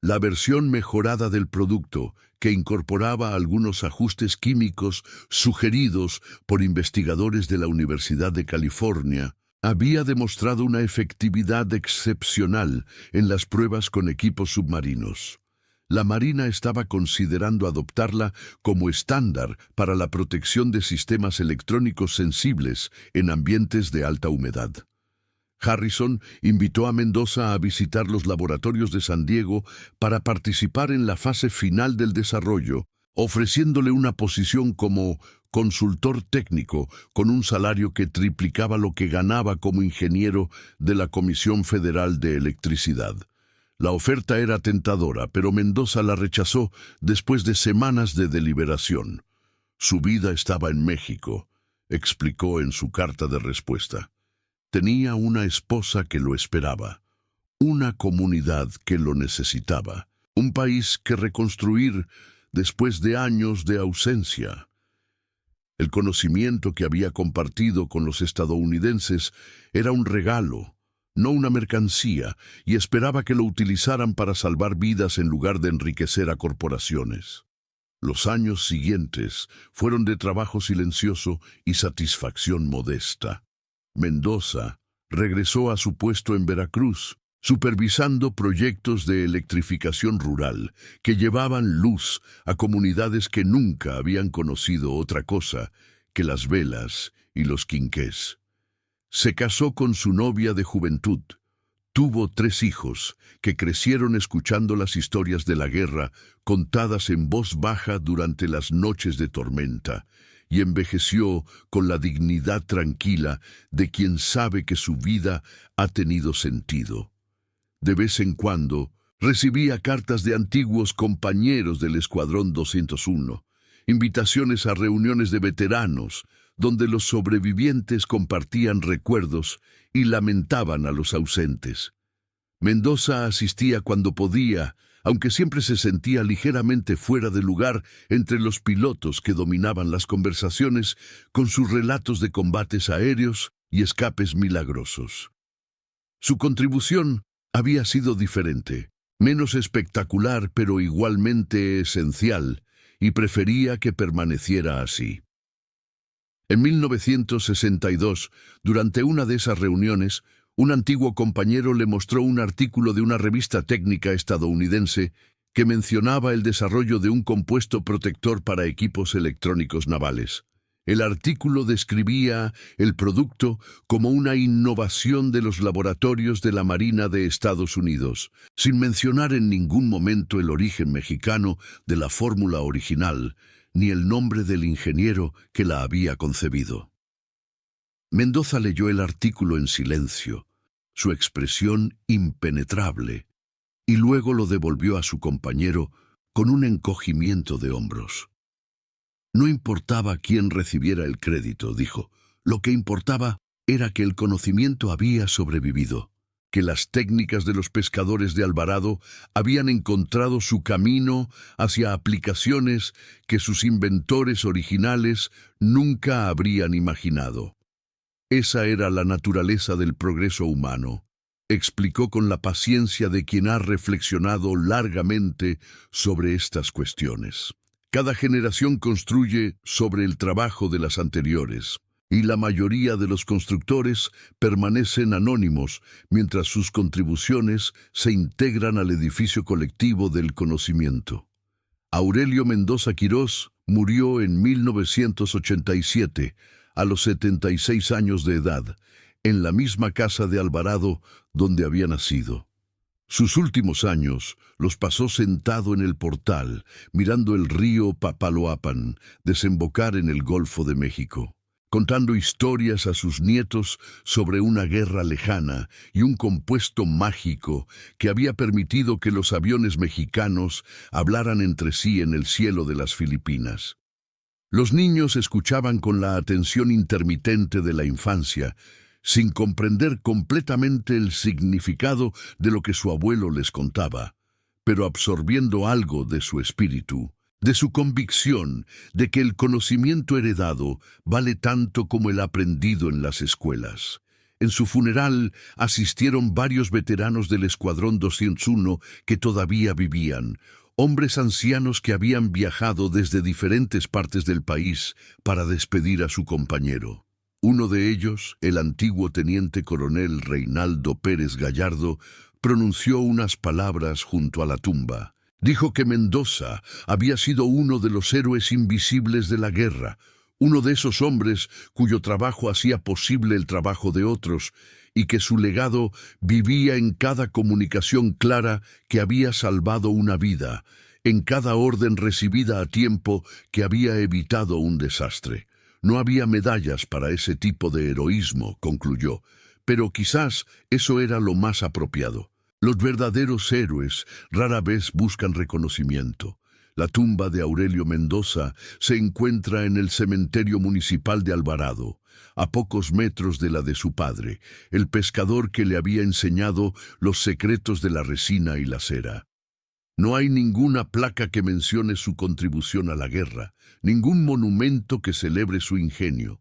La versión mejorada del producto, que incorporaba algunos ajustes químicos sugeridos por investigadores de la Universidad de California, había demostrado una efectividad excepcional en las pruebas con equipos submarinos. La Marina estaba considerando adoptarla como estándar para la protección de sistemas electrónicos sensibles en ambientes de alta humedad. Harrison invitó a Mendoza a visitar los laboratorios de San Diego para participar en la fase final del desarrollo, ofreciéndole una posición como consultor técnico con un salario que triplicaba lo que ganaba como ingeniero de la Comisión Federal de Electricidad. La oferta era tentadora, pero Mendoza la rechazó después de semanas de deliberación. Su vida estaba en México, explicó en su carta de respuesta. Tenía una esposa que lo esperaba, una comunidad que lo necesitaba, un país que reconstruir después de años de ausencia. El conocimiento que había compartido con los estadounidenses era un regalo, no una mercancía, y esperaba que lo utilizaran para salvar vidas en lugar de enriquecer a corporaciones. Los años siguientes fueron de trabajo silencioso y satisfacción modesta. Mendoza regresó a su puesto en Veracruz, supervisando proyectos de electrificación rural que llevaban luz a comunidades que nunca habían conocido otra cosa que las velas y los quinqués. Se casó con su novia de juventud. Tuvo 3 hijos que crecieron escuchando las historias de la guerra contadas en voz baja durante las noches de tormenta, y envejeció con la dignidad tranquila de quien sabe que su vida ha tenido sentido. De vez en cuando, recibía cartas de antiguos compañeros del Escuadrón 201, invitaciones a reuniones de veteranos, donde los sobrevivientes compartían recuerdos y lamentaban a los ausentes. Mendoza asistía cuando podía, aunque siempre se sentía ligeramente fuera de lugar entre los pilotos que dominaban las conversaciones con sus relatos de combates aéreos y escapes milagrosos. Su contribución había sido diferente, menos espectacular pero igualmente esencial, y prefería que permaneciera así. En 1962, durante una de esas reuniones, un antiguo compañero le mostró un artículo de una revista técnica estadounidense que mencionaba el desarrollo de un compuesto protector para equipos electrónicos navales. El artículo describía el producto como una innovación de los laboratorios de la Marina de Estados Unidos, sin mencionar en ningún momento el origen mexicano de la fórmula original, ni el nombre del ingeniero que la había concebido. Mendoza leyó el artículo en silencio, su expresión impenetrable, y luego lo devolvió a su compañero con un encogimiento de hombros. No importaba quién recibiera el crédito, dijo. Lo que importaba era que el conocimiento había sobrevivido, que las técnicas de los pescadores de Alvarado habían encontrado su camino hacia aplicaciones que sus inventores originales nunca habrían imaginado. Esa era la naturaleza del progreso humano, explicó con la paciencia de quien ha reflexionado largamente sobre estas cuestiones. Cada generación construye sobre el trabajo de las anteriores, y la mayoría de los constructores permanecen anónimos mientras sus contribuciones se integran al edificio colectivo del conocimiento. Aurelio Mendoza Quirós murió en 1987, a los 76 años de edad, en la misma casa de Alvarado donde había nacido. Sus últimos años los pasó sentado en el portal, mirando el río Papaloapan desembocar en el Golfo de México, contando historias a sus nietos sobre una guerra lejana y un compuesto mágico que había permitido que los aviones mexicanos hablaran entre sí en el cielo de las Filipinas. Los niños escuchaban con la atención intermitente de la infancia, sin comprender completamente el significado de lo que su abuelo les contaba, pero absorbiendo algo de su espíritu, de su convicción de que el conocimiento heredado vale tanto como el aprendido en las escuelas. En su funeral asistieron varios veteranos del Escuadrón 201 que todavía vivían, hombres ancianos que habían viajado desde diferentes partes del país para despedir a su compañero. Uno de ellos, el antiguo teniente coronel Reinaldo Pérez Gallardo, pronunció unas palabras junto a la tumba. Dijo que Mendoza había sido uno de los héroes invisibles de la guerra, uno de esos hombres cuyo trabajo hacía posible el trabajo de otros, y que su legado vivía en cada comunicación clara que había salvado una vida, en cada orden recibida a tiempo que había evitado un desastre. No había medallas para ese tipo de heroísmo, concluyó, pero quizás eso era lo más apropiado. Los verdaderos héroes rara vez buscan reconocimiento. La tumba de Aurelio Mendoza se encuentra en el cementerio municipal de Alvarado, a pocos metros de la de su padre, el pescador que le había enseñado los secretos de la resina y la cera. No hay ninguna placa que mencione su contribución a la guerra, ningún monumento que celebre su ingenio.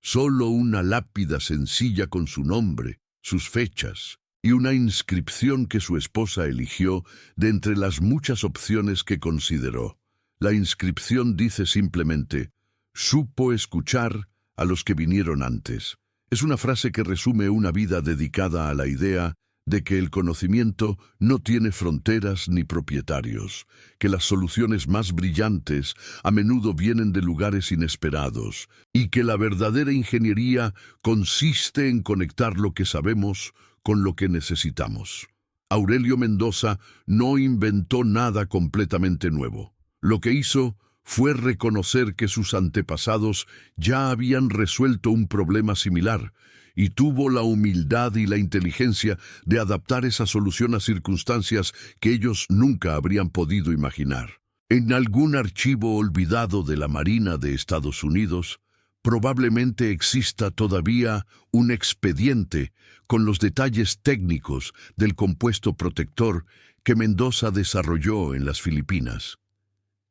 Solo una lápida sencilla con su nombre, sus fechas y una inscripción que su esposa eligió de entre las muchas opciones que consideró. La inscripción dice simplemente: supo escuchar a los que vinieron antes. Es una frase que resume una vida dedicada a la idea de que el conocimiento no tiene fronteras ni propietarios, que las soluciones más brillantes a menudo vienen de lugares inesperados, y que la verdadera ingeniería consiste en conectar lo que sabemos con lo que necesitamos. Aurelio Mendoza no inventó nada completamente nuevo. Lo que hizo fue reconocer que sus antepasados ya habían resuelto un problema similar, y tuvo la humildad y la inteligencia de adaptar esa solución a circunstancias que ellos nunca habrían podido imaginar. En algún archivo olvidado de la Marina de Estados Unidos, probablemente exista todavía un expediente con los detalles técnicos del compuesto protector que Mendoza desarrolló en las Filipinas.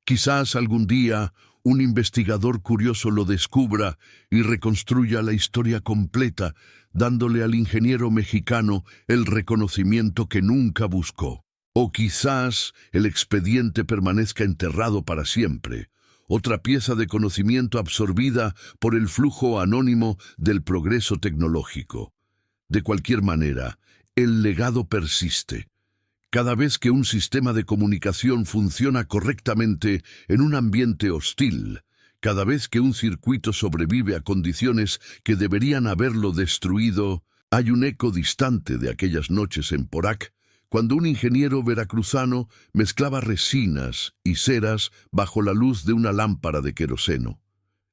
Quizás algún día un investigador curioso lo descubra y reconstruya la historia completa, dándole al ingeniero mexicano el reconocimiento que nunca buscó. O quizás el expediente permanezca enterrado para siempre, otra pieza de conocimiento absorbida por el flujo anónimo del progreso tecnológico. De cualquier manera, el legado persiste. Cada vez que un sistema de comunicación funciona correctamente en un ambiente hostil, cada vez que un circuito sobrevive a condiciones que deberían haberlo destruido, hay un eco distante de aquellas noches en Porac, cuando un ingeniero veracruzano mezclaba resinas y ceras bajo la luz de una lámpara de queroseno.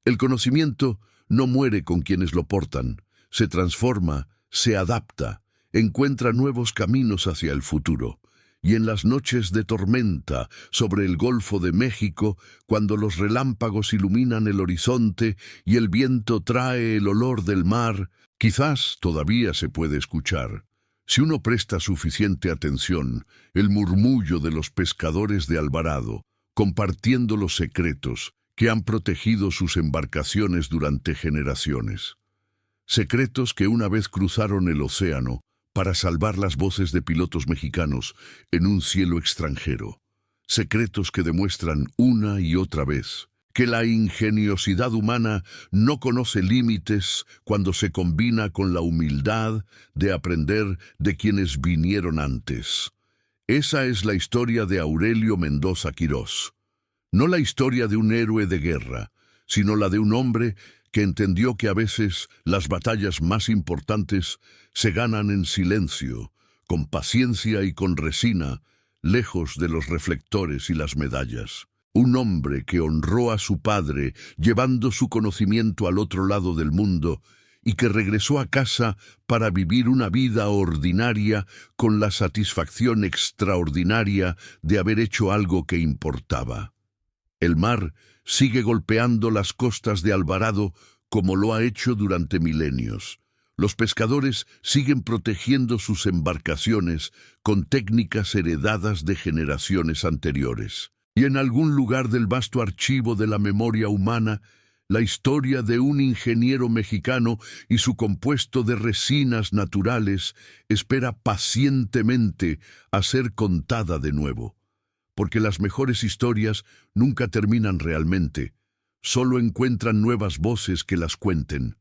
El conocimiento no muere con quienes lo portan, se transforma, se adapta, encuentra nuevos caminos hacia el futuro. Y en las noches de tormenta sobre el Golfo de México, cuando los relámpagos iluminan el horizonte y el viento trae el olor del mar, quizás todavía se puede escuchar, si uno presta suficiente atención, el murmullo de los pescadores de Alvarado, compartiendo los secretos que han protegido sus embarcaciones durante generaciones. Secretos que una vez cruzaron el océano para salvar las voces de pilotos mexicanos en un cielo extranjero. Secretos que demuestran una y otra vez que la ingeniosidad humana no conoce límites cuando se combina con la humildad de aprender de quienes vinieron antes. Esa es la historia de Aurelio Mendoza Quirós. No la historia de un héroe de guerra, sino la de un hombre que entendió que a veces las batallas más importantes se ganan en silencio, con paciencia y con resina, lejos de los reflectores y las medallas. Un hombre que honró a su padre, llevando su conocimiento al otro lado del mundo, y que regresó a casa para vivir una vida ordinaria con la satisfacción extraordinaria de haber hecho algo que importaba. El mar sigue golpeando las costas de Alvarado como lo ha hecho durante milenios. Los pescadores siguen protegiendo sus embarcaciones con técnicas heredadas de generaciones anteriores. Y en algún lugar del vasto archivo de la memoria humana, la historia de un ingeniero mexicano y su compuesto de resinas naturales espera pacientemente a ser contada de nuevo. Porque las mejores historias nunca terminan realmente, solo encuentran nuevas voces que las cuenten.